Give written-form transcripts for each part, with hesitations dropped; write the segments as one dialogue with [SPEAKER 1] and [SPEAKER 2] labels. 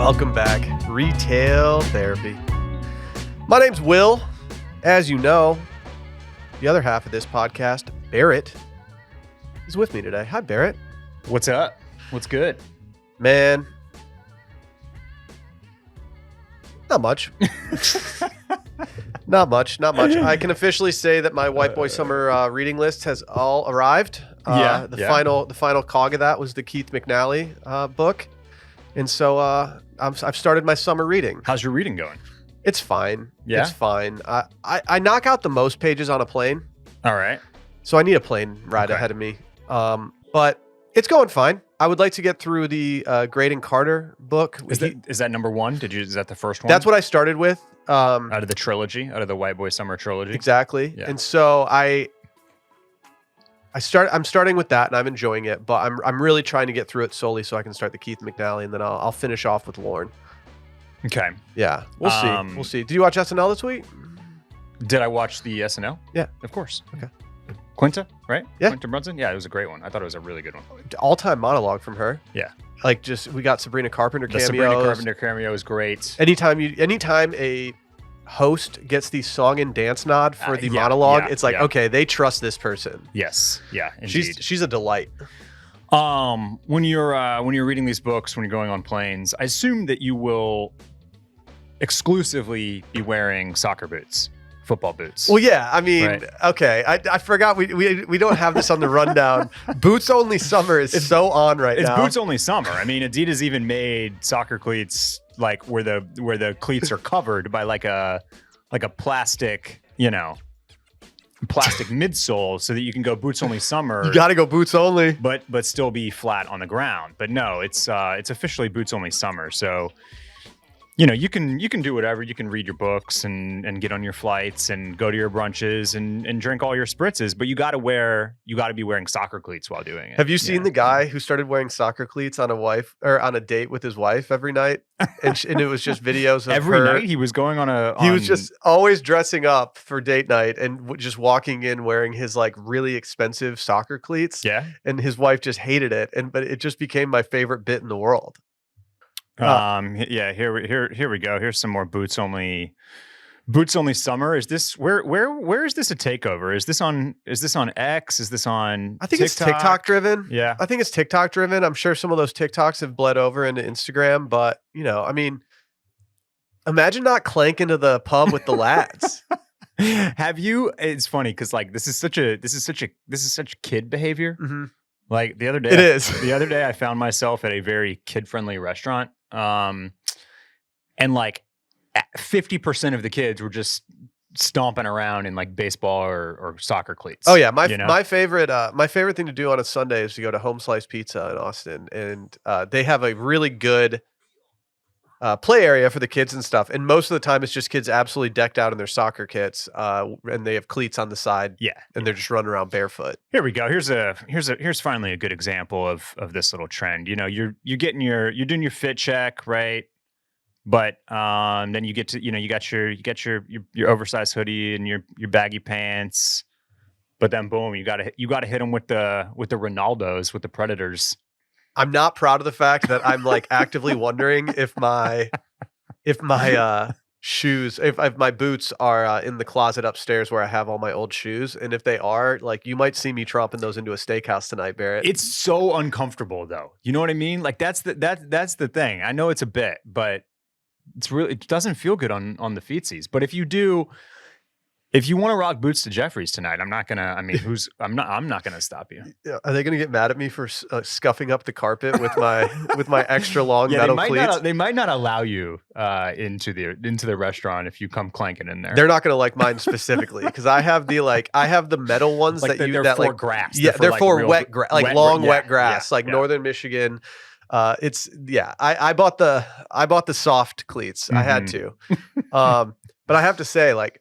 [SPEAKER 1] Welcome back. Retail Therapy. My name's Will. As you know, the other half of this podcast, Barrett, is with me today. Hi, Barrett.
[SPEAKER 2] What's up? What's good?
[SPEAKER 1] Man, not much. Not much. I can officially say that my White Boy Summer reading list has all arrived. The final cog of that was the Keith McNally book. And so I've started my summer reading.
[SPEAKER 2] How's your reading going?
[SPEAKER 1] It's fine.
[SPEAKER 2] Yeah?
[SPEAKER 1] It's fine. I knock out the most pages on a plane.
[SPEAKER 2] All right.
[SPEAKER 1] So I need a plane ride ahead of me. But it's going fine. I would like to get through the Graydon Carter book.
[SPEAKER 2] Is that number one? Is that the first one?
[SPEAKER 1] That's what I started with.
[SPEAKER 2] Out of the trilogy, out of the White Boy Summer trilogy.
[SPEAKER 1] Exactly. Yeah. And so I'm starting with that and I'm enjoying it, but I'm really trying to get through it solely so I can start the Keith McNally and then I'll finish off with Lorne.
[SPEAKER 2] Okay.
[SPEAKER 1] Yeah. We'll see. We'll see. Did you watch SNL this week?
[SPEAKER 2] Did I watch the SNL?
[SPEAKER 1] Yeah.
[SPEAKER 2] Of course.
[SPEAKER 1] Okay.
[SPEAKER 2] Quinta, right?
[SPEAKER 1] Yeah.
[SPEAKER 2] Quinta Brunson? Yeah, it was a great one. I thought it was a really good one.
[SPEAKER 1] All-time monologue from her.
[SPEAKER 2] Yeah.
[SPEAKER 1] Like we got Sabrina Carpenter cameos.
[SPEAKER 2] The Sabrina Carpenter cameo is great.
[SPEAKER 1] Anytime a host gets the song and dance nod for the monologue, it's like, okay, they trust this person.
[SPEAKER 2] Yes. Yeah, indeed.
[SPEAKER 1] She's a delight.
[SPEAKER 2] When you're reading these books, when you're going on planes, I assume that you will exclusively be wearing soccer boots. Football boots.
[SPEAKER 1] Well, yeah. I mean, okay. I forgot we don't have this on the rundown. Boots only summer is so on right now.
[SPEAKER 2] It's boots only summer. I mean, Adidas even made soccer cleats like where the cleats are covered by like a plastic, plastic midsole, so that you can go boots only summer.
[SPEAKER 1] You got to go boots only,
[SPEAKER 2] but still be flat on the ground. But no, it's officially boots only summer. So. You can do whatever. You can read your books and get on your flights and go to your brunches and drink all your spritzes, but you got to be wearing soccer cleats while doing it.
[SPEAKER 1] Have you seen the guy who started wearing soccer cleats on a date with his wife every night? And it was just videos of
[SPEAKER 2] every night he was going on
[SPEAKER 1] he was just always dressing up for date night and just walking in wearing his like really expensive soccer cleats.
[SPEAKER 2] Yeah. And
[SPEAKER 1] his wife just hated it. But it just became my favorite bit in the world.
[SPEAKER 2] Here we go. Here's some more boots only summer. Is this where is this a takeover? Is this on X? Is this on
[SPEAKER 1] I think
[SPEAKER 2] TikTok?
[SPEAKER 1] It's TikTok driven.
[SPEAKER 2] Yeah.
[SPEAKER 1] I think it's TikTok driven. I'm sure some of those TikToks have bled over into Instagram, but I mean, imagine not clanking to the pub with the lads.
[SPEAKER 2] Have you? It's funny because like this is such kid behavior.
[SPEAKER 1] Mm-hmm.
[SPEAKER 2] Like the other day, The other day, I found myself at a very kid-friendly restaurant, and like 50% of the kids were just stomping around in like baseball or soccer cleats.
[SPEAKER 1] Oh yeah, my favorite thing to do on a Sunday is to go to Home Slice Pizza in Austin, and they have a really good play area for the kids and stuff. And most of the time, it's just kids absolutely decked out in their soccer kits, and they have cleats on the side.
[SPEAKER 2] Yeah,
[SPEAKER 1] and they're just running around barefoot.
[SPEAKER 2] Here we go. Here's finally a good example of this little trend. You're doing your fit check, right? But then you get to you got your oversized hoodie and your baggy pants. But then boom, you got to hit them with the Ronaldos, with the Predators.
[SPEAKER 1] I'm not proud of the fact that I'm like actively wondering if my shoes, if my boots are in the closet upstairs where I have all my old shoes, and if they are, like, you might see me tromping those into a steakhouse tonight, Barrett.
[SPEAKER 2] It's so uncomfortable though. You know what I mean? Like that's the thing. I know it's a bit, but it doesn't feel good on the feetsies. But if you want to rock boots to Jeffrey's tonight, I'm not gonna stop you.
[SPEAKER 1] Yeah, are they gonna get mad at me for scuffing up the carpet with my extra long metal cleats?
[SPEAKER 2] They might not allow you into the restaurant if you come clanking in there.
[SPEAKER 1] They're not gonna like mine specifically because I have the metal ones
[SPEAKER 2] like
[SPEAKER 1] they're
[SPEAKER 2] for grass.
[SPEAKER 1] Yeah, they're for wet grass, like long wet grass, like
[SPEAKER 2] yeah.
[SPEAKER 1] Northern Michigan. I bought the soft cleats. Mm-hmm. I had to, but I have to say, like,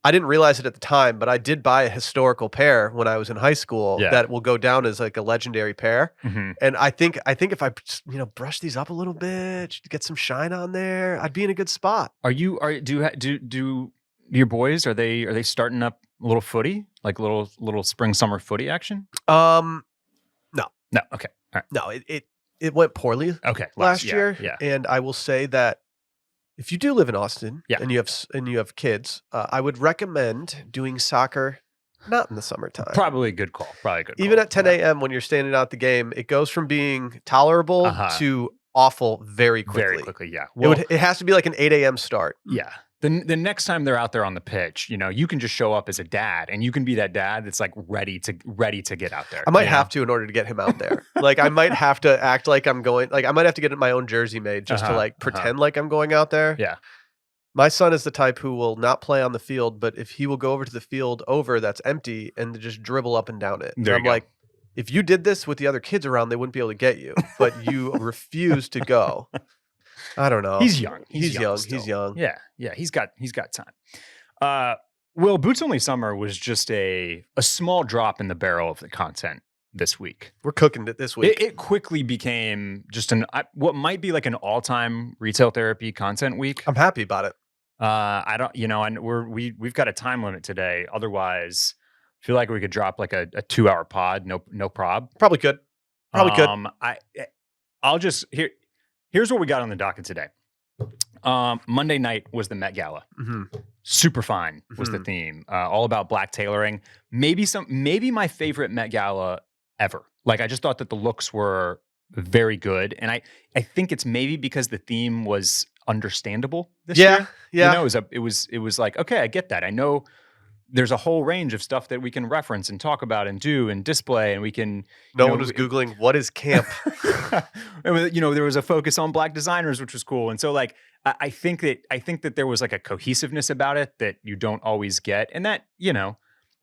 [SPEAKER 1] I didn't realize it at the time, but I did buy a historical pair when I was in high school that will go down as like a legendary pair.
[SPEAKER 2] Mm-hmm.
[SPEAKER 1] And I think if I brush these up a little bit, get some shine on there, I'd be in a good spot.
[SPEAKER 2] Do your boys, are they starting up a little footy, like little spring summer footy action?
[SPEAKER 1] No.
[SPEAKER 2] Okay. All right.
[SPEAKER 1] No, it went poorly
[SPEAKER 2] Okay.
[SPEAKER 1] last
[SPEAKER 2] Yeah,
[SPEAKER 1] year,
[SPEAKER 2] yeah.
[SPEAKER 1] and I will say that if you do live in Austin
[SPEAKER 2] Yeah.
[SPEAKER 1] and you have kids, I would recommend doing soccer not in the summertime.
[SPEAKER 2] Probably a good call.
[SPEAKER 1] Even at 10
[SPEAKER 2] Yeah.
[SPEAKER 1] a.m. when you're standing out the game, it goes from being tolerable to awful very quickly.
[SPEAKER 2] Very quickly, yeah. Well,
[SPEAKER 1] it has to be like an 8 a.m. start.
[SPEAKER 2] Yeah. The next time they're out there on the pitch, you can just show up as a dad, and you can be that dad that's like ready to get out there.
[SPEAKER 1] I might have to in order to get him out there. Like I might have to act like I'm going. Like I might have to get my own jersey made just to like pretend like I'm going out there.
[SPEAKER 2] Yeah.
[SPEAKER 1] My son is the type who will not play on the field, but if he will go over to the field that's empty and just dribble up and down it.
[SPEAKER 2] There
[SPEAKER 1] I'm like, if you did this with the other kids around, they wouldn't be able to get you, but you refuse to go. I don't know.
[SPEAKER 2] He's young.
[SPEAKER 1] He's young.
[SPEAKER 2] Yeah. He's got time. Well, Boots Only Summer was just a small drop in the barrel of the content this week.
[SPEAKER 1] We're cooking it this week.
[SPEAKER 2] It quickly became just what might be like an all-time retail therapy content week.
[SPEAKER 1] I'm happy about it.
[SPEAKER 2] I don't, and we've got a time limit today. Otherwise, I feel like we could drop like a 2-hour pod. No prob.
[SPEAKER 1] Probably could.
[SPEAKER 2] I'll just here's what we got on the docket today. Monday night was the Met Gala.
[SPEAKER 1] Mm-hmm.
[SPEAKER 2] Super fine was the theme. All about black tailoring. Maybe my favorite Met Gala ever. Like I just thought that the looks were very good, and I think it's maybe because the theme was understandable this year.
[SPEAKER 1] Yeah.
[SPEAKER 2] It was like, okay, I get that. I know there's a whole range of stuff that we can reference and talk about and do and display, and we can.
[SPEAKER 1] No one was Googling what is camp.
[SPEAKER 2] There was a focus on black designers, which was cool, and so like I think that there was like a cohesiveness about it that you don't always get, and that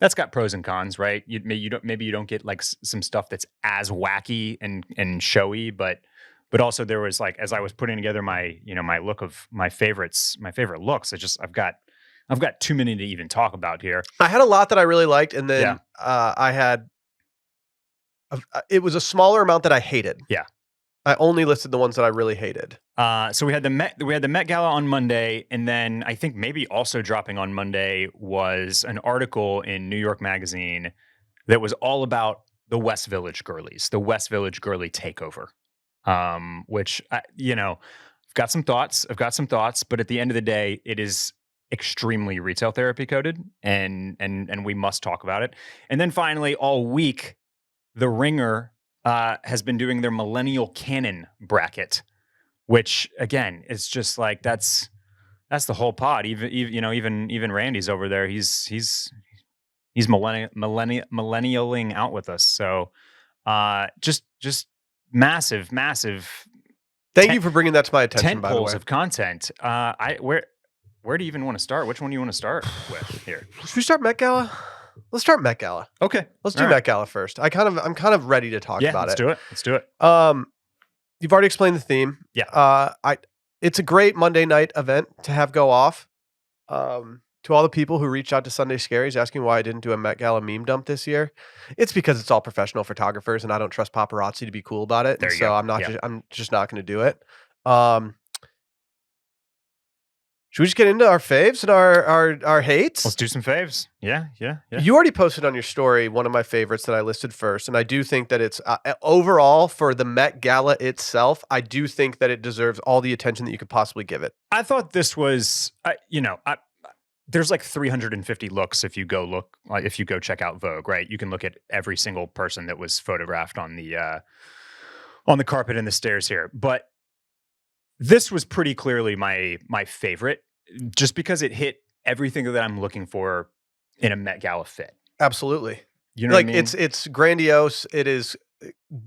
[SPEAKER 2] that's got pros and cons, right? Maybe you don't get like some stuff that's as wacky and showy, but also there was like, as I was putting together my look of my favorite looks, I've got too many to even talk about here.
[SPEAKER 1] I had a lot that I really liked, and then I had it was a smaller amount that I hated.
[SPEAKER 2] Yeah.
[SPEAKER 1] I only listed the ones that I really hated.
[SPEAKER 2] So we had the Met Gala on Monday, and then I think maybe also dropping on Monday was an article in New York Magazine that was all about the West Village girlies, the West Village girly takeover. Which I've got some thoughts, but at the end of the day, it is extremely retail therapy coded, and we must talk about it. And then finally, all week, The Ringer has been doing their Millennial Canon bracket, which again is just like that's the whole pod. Even Randy's over there. He's millennialing out with us. So just massive.
[SPEAKER 1] Thank you for bringing that to my attention. By the way,
[SPEAKER 2] of content. Where do you even want to start? Which one do you want to start with here?
[SPEAKER 1] Should we start Met Gala? Let's start Met Gala.
[SPEAKER 2] Okay,
[SPEAKER 1] let's do Met Gala first. I'm kind of ready to talk about it.
[SPEAKER 2] Let's do it.
[SPEAKER 1] You've already explained the theme.
[SPEAKER 2] Yeah.
[SPEAKER 1] It's a great Monday night event to have go off. To all the people who reached out to Sunday Scaries asking why I didn't do a Met Gala meme dump this year, it's because it's all professional photographers, and I don't trust paparazzi to be cool about it.
[SPEAKER 2] There you
[SPEAKER 1] so
[SPEAKER 2] go.
[SPEAKER 1] I'm just not going to do it. Should we just get into our faves and our hates?
[SPEAKER 2] Let's do some faves. Yeah.
[SPEAKER 1] You already posted on your story one of my favorites that I listed first, and I do think that it's overall for the Met Gala itself, I do think that it deserves all the attention that you could possibly give it.
[SPEAKER 2] I thought this was, there's like 350 looks if you go check out Vogue, right? You can look at every single person that was photographed on the carpet and the stairs here, but this was pretty clearly my favorite, just because it hit everything that I'm looking for in a Met Gala fit.
[SPEAKER 1] Absolutely.
[SPEAKER 2] You know what I mean?
[SPEAKER 1] It's grandiose. It is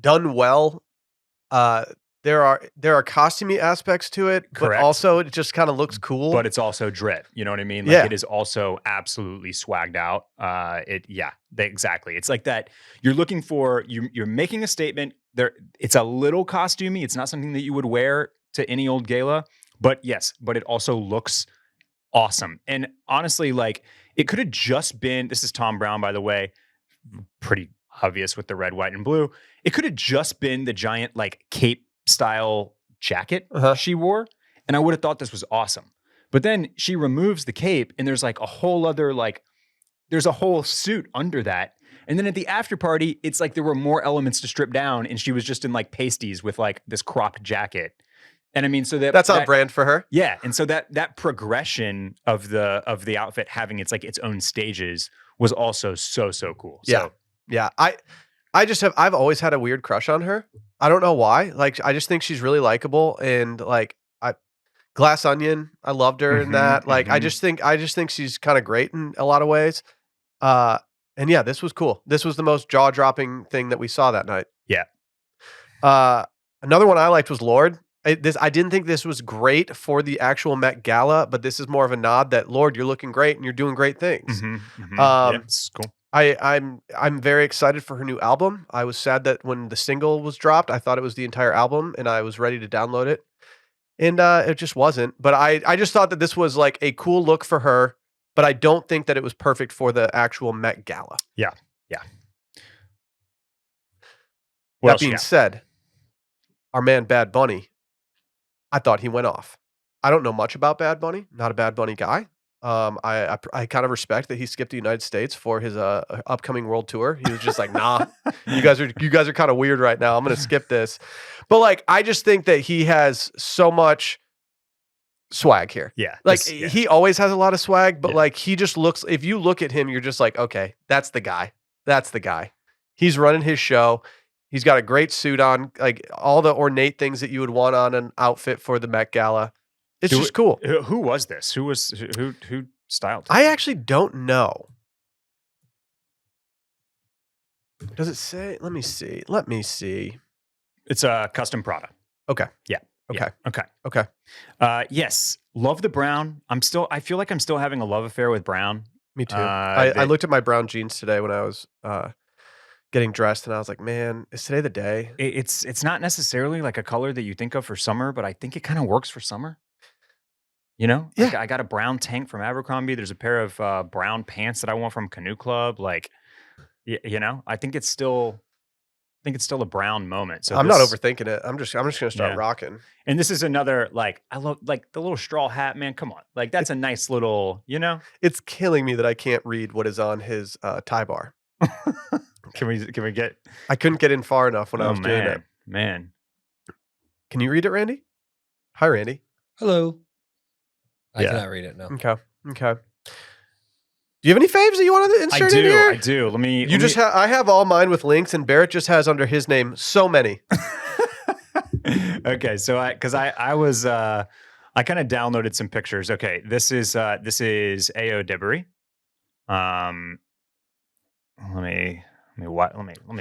[SPEAKER 1] done well. There are costumey aspects to it,
[SPEAKER 2] Correct.
[SPEAKER 1] But also it just kind of looks cool.
[SPEAKER 2] But it's also drip. You know what I mean? It is also absolutely swagged out. Exactly. It's like that. You're looking for you're making a statement. It's a little costumey. It's not something that you would wear to any old gala, but it also looks awesome. And honestly, like it could have just been, this is Tom Brown, by the way, pretty obvious with the red, white, and blue. It could have just been the giant like cape style jacket she wore, and I would have thought this was awesome. But then she removes the cape, and there's like a whole other there's a whole suit under that, And then at the after party, it's like there were more elements to strip down, and she was just in like pasties with like this cropped jacket. And I mean, so
[SPEAKER 1] that's on brand for her.
[SPEAKER 2] Yeah, and so that progression of the outfit having its own stages was also so cool. So,
[SPEAKER 1] yeah. I've always had a weird crush on her. I don't know why. Like, I just think she's really likable, and like Glass Onion, I loved her in that. Like, I just think she's kind of great in a lot of ways. And yeah, this was cool. This was the most jaw-dropping thing that we saw that night.
[SPEAKER 2] Yeah.
[SPEAKER 1] Another one I liked was Lorde. I didn't think this was great for the actual Met Gala, but this is more of a nod that, Lorde, you're looking great and you're doing great things.
[SPEAKER 2] Yeah, it's cool.
[SPEAKER 1] I'm very excited for her new album. I was sad that when the single was dropped, I thought it was the entire album, and I was ready to download it, and it just wasn't. But I just thought that this was like a cool look for her, but I don't think that it was perfect for the actual Met Gala.
[SPEAKER 2] Yeah.
[SPEAKER 1] That being said, our man Bad Bunny, I thought he went off. I don't know much about Bad Bunny. Not a Bad Bunny guy. I kind of respect that he skipped the United States for his upcoming world tour. He was just like, nah, you guys are kind of weird right now. I'm gonna skip this. But like, I just think that he has so much swag here.
[SPEAKER 2] Yeah.
[SPEAKER 1] Like he always has a lot of swag, but like he just looks, if you look at him, you're just like, okay, that's the guy. That's the guy. He's running his show. He's got a great suit on, like all the ornate things that you would want on an outfit for the Met Gala. It's just cool.
[SPEAKER 2] Who was this? Who styled it?
[SPEAKER 1] I actually don't know. Does it say? Let me see.
[SPEAKER 2] It's a custom Prada.
[SPEAKER 1] Okay.
[SPEAKER 2] Yeah.
[SPEAKER 1] Okay.
[SPEAKER 2] Yeah. Okay. Yes. Love the brown. I feel like I'm still having a love affair with brown.
[SPEAKER 1] Me too. I looked at my brown jeans today when I was getting dressed, and I was like, man, is today the day?
[SPEAKER 2] It's not necessarily like a color that you think of for summer, but I think it kind of works for summer. You know?
[SPEAKER 1] Yeah.
[SPEAKER 2] I got a brown tank from Abercrombie. There's a pair of brown pants that I want from Canoe Club. Like, you know, I think it's still a brown moment. So
[SPEAKER 1] I'm not overthinking it. I'm just gonna start rocking.
[SPEAKER 2] And this is another, like, I love like the little straw hat, man. Come on. Like, that's a nice little, you know?
[SPEAKER 1] It's killing me that I can't read what is on his tie bar.
[SPEAKER 2] Can we get?
[SPEAKER 1] I couldn't get in far enough when I was doing it.
[SPEAKER 2] Man.
[SPEAKER 1] Can you read it, Randy? Hi, Randy.
[SPEAKER 3] Hello. I cannot read it, no.
[SPEAKER 1] Okay. Do you have any faves that you want to insert in here?
[SPEAKER 2] I do.
[SPEAKER 1] I have all mine with links, and Barrett just has under his name so many.
[SPEAKER 2] Okay, so I kind of downloaded some pictures. Okay, this is A.O. Dibbery. Let me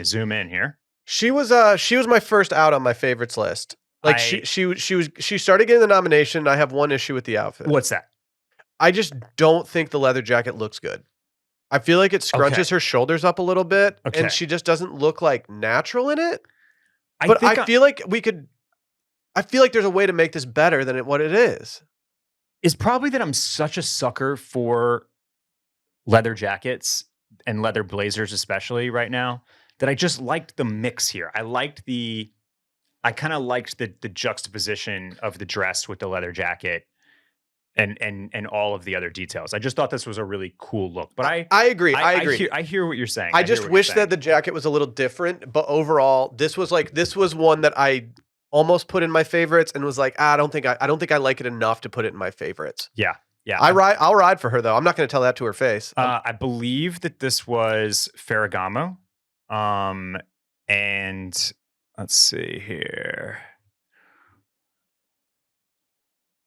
[SPEAKER 2] zoom in here.
[SPEAKER 1] She was my first out on my favorites list. Like she started getting the nomination. I have one issue with the outfit.
[SPEAKER 2] What's that?
[SPEAKER 1] I just don't think the leather jacket looks good. I feel like it scrunches her shoulders up a little bit, and she just doesn't look like natural in it. But I feel like there's a way to make this better than what it is.
[SPEAKER 2] It's probably that I'm such a sucker for leather jackets and leather blazers, especially right now, that I just liked the mix here. I kind of liked the juxtaposition of the dress with the leather jacket and all of the other details. I just thought this was a really cool look. But
[SPEAKER 1] I agree.
[SPEAKER 2] I hear what you're saying.
[SPEAKER 1] I just wish that the jacket was a little different, but overall, this was one that I almost put in my favorites and was like, I don't think I like it enough to put it in my favorites.
[SPEAKER 2] Yeah.
[SPEAKER 1] I'll ride for her though. I'm not going to tell that to her face.
[SPEAKER 2] I believe that this was Ferragamo. And let's see here.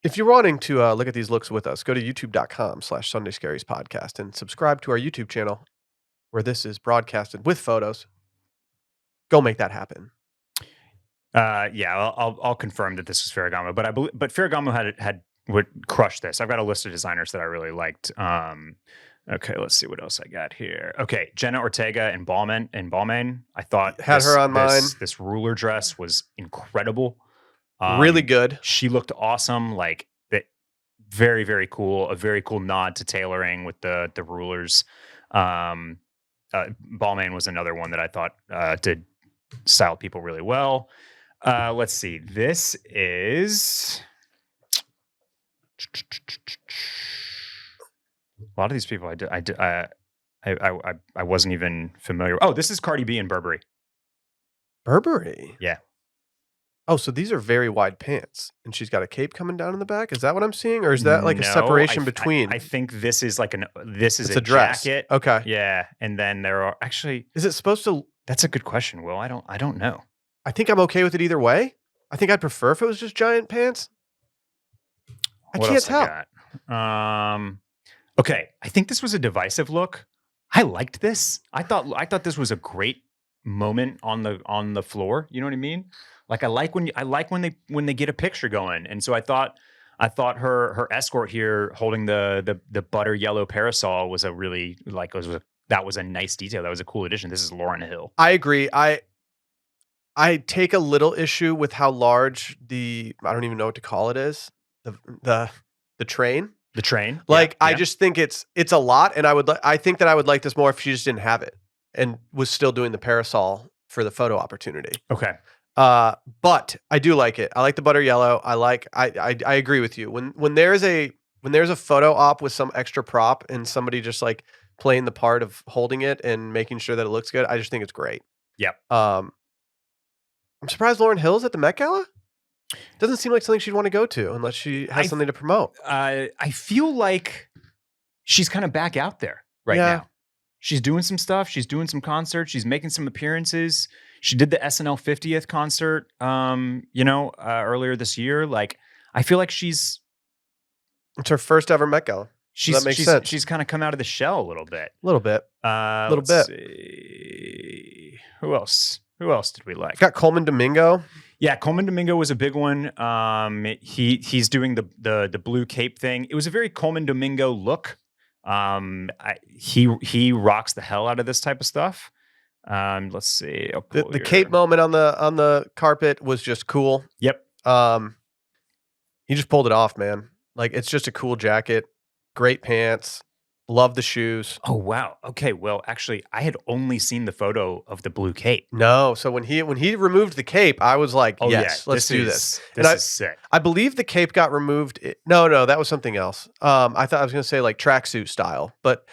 [SPEAKER 1] If you're wanting to look at these looks with us, go to youtube.com/Sunday Scaries podcast and subscribe to our YouTube channel where this is broadcasted with photos. Go make that happen.
[SPEAKER 2] I'll confirm that this was Ferragamo, but Ferragamo would crush this. I've got a list of designers that I really liked. Okay, let's see what else I got here. Okay, Jenna Ortega and Balmain. I thought
[SPEAKER 1] had her on mine.
[SPEAKER 2] This ruler dress was incredible.
[SPEAKER 1] Really good.
[SPEAKER 2] She looked awesome. Like that, very, very cool. A very cool nod to tailoring with the rulers. Balmain was another one that I thought did style people really well. Let's see. This is a lot of these people. I I wasn't even familiar. Oh, this is Cardi B and Burberry.
[SPEAKER 1] Burberry.
[SPEAKER 2] Yeah.
[SPEAKER 1] Oh, so these are very wide pants, and she's got a cape coming down in the back. Is that what I'm seeing, or is that like a
[SPEAKER 2] No,
[SPEAKER 1] separation between?
[SPEAKER 2] I think this is like this is
[SPEAKER 1] It's
[SPEAKER 2] a
[SPEAKER 1] a dress.
[SPEAKER 2] jacket.
[SPEAKER 1] Okay.
[SPEAKER 2] Yeah, and then there are actually.
[SPEAKER 1] Is it supposed to?
[SPEAKER 2] That's a good question, Will. I don't know.
[SPEAKER 1] I think I'm okay with it either way. I think I'd prefer if it was just giant pants. I
[SPEAKER 2] What
[SPEAKER 1] can't
[SPEAKER 2] else
[SPEAKER 1] tell.
[SPEAKER 2] I got? Okay, I think this was a divisive look. I liked this. I thought this was a great moment on the floor. You know what I mean? Like I like when they get a picture going. And so I thought her escort here holding the butter yellow parasol was a really that was a nice detail. That was a cool addition. This is Lauryn Hill.
[SPEAKER 1] I agree. I take a little issue with how large I don't even know what to call it is. The train.
[SPEAKER 2] The train.
[SPEAKER 1] Like
[SPEAKER 2] Yeah,
[SPEAKER 1] I just think it's a lot, and I think that I would like this more if she just didn't have it and was still doing the parasol for the photo opportunity.
[SPEAKER 2] Okay.
[SPEAKER 1] But I do like it. I like the butter yellow. I agree with you. When there's a photo op with some extra prop and somebody just like playing the part of holding it and making sure that it looks good, I just think it's great.
[SPEAKER 2] Yep.
[SPEAKER 1] I'm surprised Lauryn Hill's at the Met Gala. Doesn't seem like something she'd want to go to unless she has something to promote.
[SPEAKER 2] I feel like she's kind of back out there right now. She's doing some stuff. She's doing some concerts. She's making some appearances. She did the SNL 50th concert, earlier this year. Like, I feel like it's
[SPEAKER 1] her first ever Met Gala. That makes sense.
[SPEAKER 2] She's kind of come out of the shell a little bit.
[SPEAKER 1] A little bit.
[SPEAKER 2] Let's see. Who else? Who else did we like?
[SPEAKER 1] We've got Coleman Domingo.
[SPEAKER 2] Yeah, Coleman Domingo was a big one. He's doing the blue cape thing. It was a very Coleman Domingo look. He rocks the hell out of this type of stuff. Let's see.
[SPEAKER 1] The cape moment on the carpet was just cool.
[SPEAKER 2] Yep.
[SPEAKER 1] He just pulled it off, man. Like it's just a cool jacket, great pants. Love the shoes.
[SPEAKER 2] Oh wow. Okay. Well, actually, I had only seen the photo of the blue cape.
[SPEAKER 1] No, so when he removed the cape, I was like, yes, let's do this.
[SPEAKER 2] This is sick.
[SPEAKER 1] I believe the cape got removed. No, that was something else. I thought I was going to say like tracksuit style, but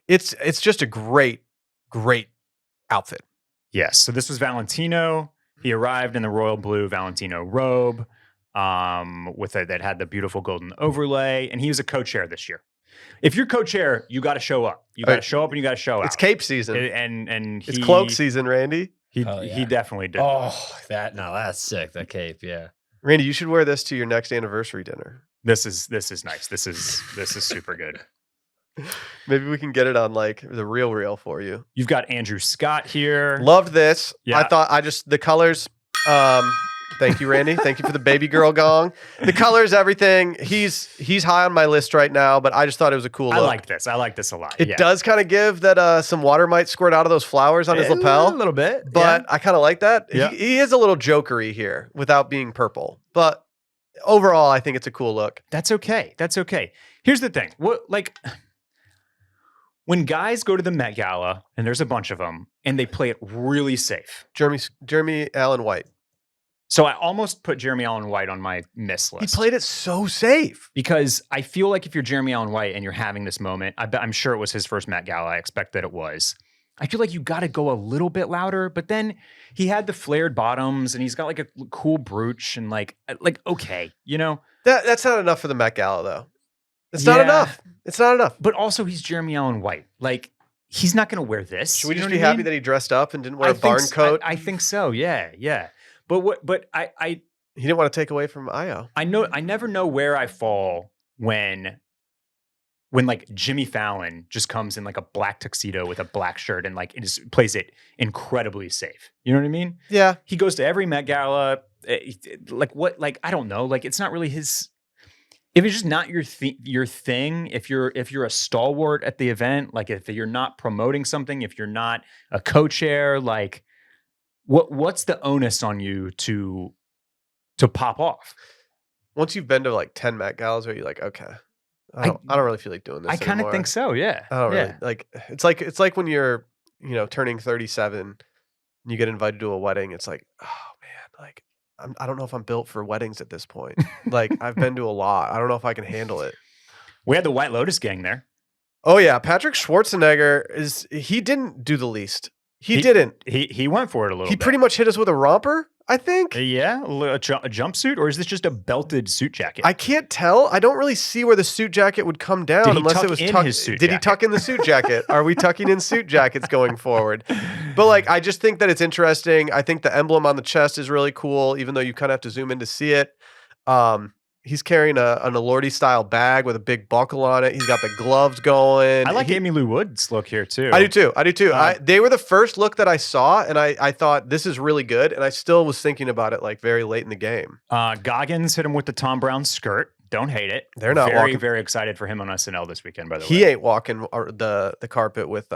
[SPEAKER 1] it's just a great outfit.
[SPEAKER 2] Yes. So this was Valentino. He arrived in the royal blue Valentino robe, that had the beautiful golden overlay, and he was a co-chair this year. If you're co-chair, you got to show up. You got to show up and you got to show out.
[SPEAKER 1] It's cape season,
[SPEAKER 2] and
[SPEAKER 1] it's cloak season, Randy.
[SPEAKER 2] He definitely did.
[SPEAKER 3] Oh, that's sick. That cape, yeah.
[SPEAKER 1] Randy, you should wear this to your next anniversary dinner.
[SPEAKER 2] This is nice. This is super good.
[SPEAKER 1] Maybe we can get it on like the real for you.
[SPEAKER 2] You've got Andrew Scott here.
[SPEAKER 1] Loved this.
[SPEAKER 2] Yeah.
[SPEAKER 1] I thought the colors. Thank you, Randy. Thank you for the baby girl gong. The colors, everything. He's high on my list right now, but I just thought it was a cool look.
[SPEAKER 2] I like this a lot.
[SPEAKER 1] It does kind of give that some water might squirt out of those flowers on his lapel.
[SPEAKER 2] A little bit.
[SPEAKER 1] But I kind of like that.
[SPEAKER 2] Yeah.
[SPEAKER 1] He is a little jokery here without being purple. But overall, I think it's a cool look.
[SPEAKER 2] That's okay. Here's the thing. When guys go to the Met Gala, and there's a bunch of them, and they play it really safe.
[SPEAKER 1] Jeremy Allen White.
[SPEAKER 2] So I almost put Jeremy Allen White on my miss list.
[SPEAKER 1] He played it so safe.
[SPEAKER 2] Because I feel like if you're Jeremy Allen White and you're having this moment, I'm sure it was his first Met Gala. I expect that it was. I feel like you got to go a little bit louder, but then he had the flared bottoms and he's got like a cool brooch and like okay, you know?
[SPEAKER 1] That's not enough for the Met Gala though. It's not enough. It's not enough.
[SPEAKER 2] But also he's Jeremy Allen White. Like he's not going to wear this.
[SPEAKER 1] Should we just be happy that he dressed up and didn't wear a barn coat?
[SPEAKER 2] I think so. Yeah. But I
[SPEAKER 1] he didn't want to take away from Io.
[SPEAKER 2] I never know where I fall when like Jimmy Fallon just comes in like a black tuxedo with a black shirt and like plays it incredibly safe. You know what I mean?
[SPEAKER 1] Yeah.
[SPEAKER 2] He goes to every Met Gala. I don't know. Like it's not really his. If it's just not your thing, if you're a stalwart at the event, like if you're not promoting something, if you're not a co-chair, like what's the onus on you to pop off?
[SPEAKER 1] Once you've been to like 10 Met Galas, are you like, okay, I don't really feel like doing this.
[SPEAKER 2] I kind of think so, yeah.
[SPEAKER 1] I don't really like. It's like when you're turning 37 and you get invited to a wedding. It's like, oh man, like I don't know if I'm built for weddings at this point. Like I've been to a lot. I don't know if I can handle it.
[SPEAKER 2] We had the White Lotus gang there.
[SPEAKER 1] Oh yeah, Patrick Schwarzenegger he didn't do the least. He didn't.
[SPEAKER 2] He went for it a little.
[SPEAKER 1] He
[SPEAKER 2] bit.
[SPEAKER 1] pretty much hit us with a romper, I think.
[SPEAKER 2] Yeah, a jumpsuit, or is this just a belted suit jacket?
[SPEAKER 1] I can't tell. I don't really see where the suit jacket would come down unless it was
[SPEAKER 2] tucked.
[SPEAKER 1] Did he tuck in the suit jacket? Are we tucking in suit jackets going forward? But like, I just think that it's interesting. I think the emblem on the chest is really cool, even though you kind of have to zoom in to see it. He's carrying an Alordi style bag with a big buckle on it. He's got the gloves going.
[SPEAKER 2] I like Amy Lou Wood's look here too.
[SPEAKER 1] I do too. They were the first look that I saw, and I thought this is really good. And I still was thinking about it like very late in the game.
[SPEAKER 2] Goggins hit him with the Tom Brown skirt. Don't hate it.
[SPEAKER 1] They're not
[SPEAKER 2] very excited for him on SNL this weekend. By the way,
[SPEAKER 1] he ain't walking the carpet with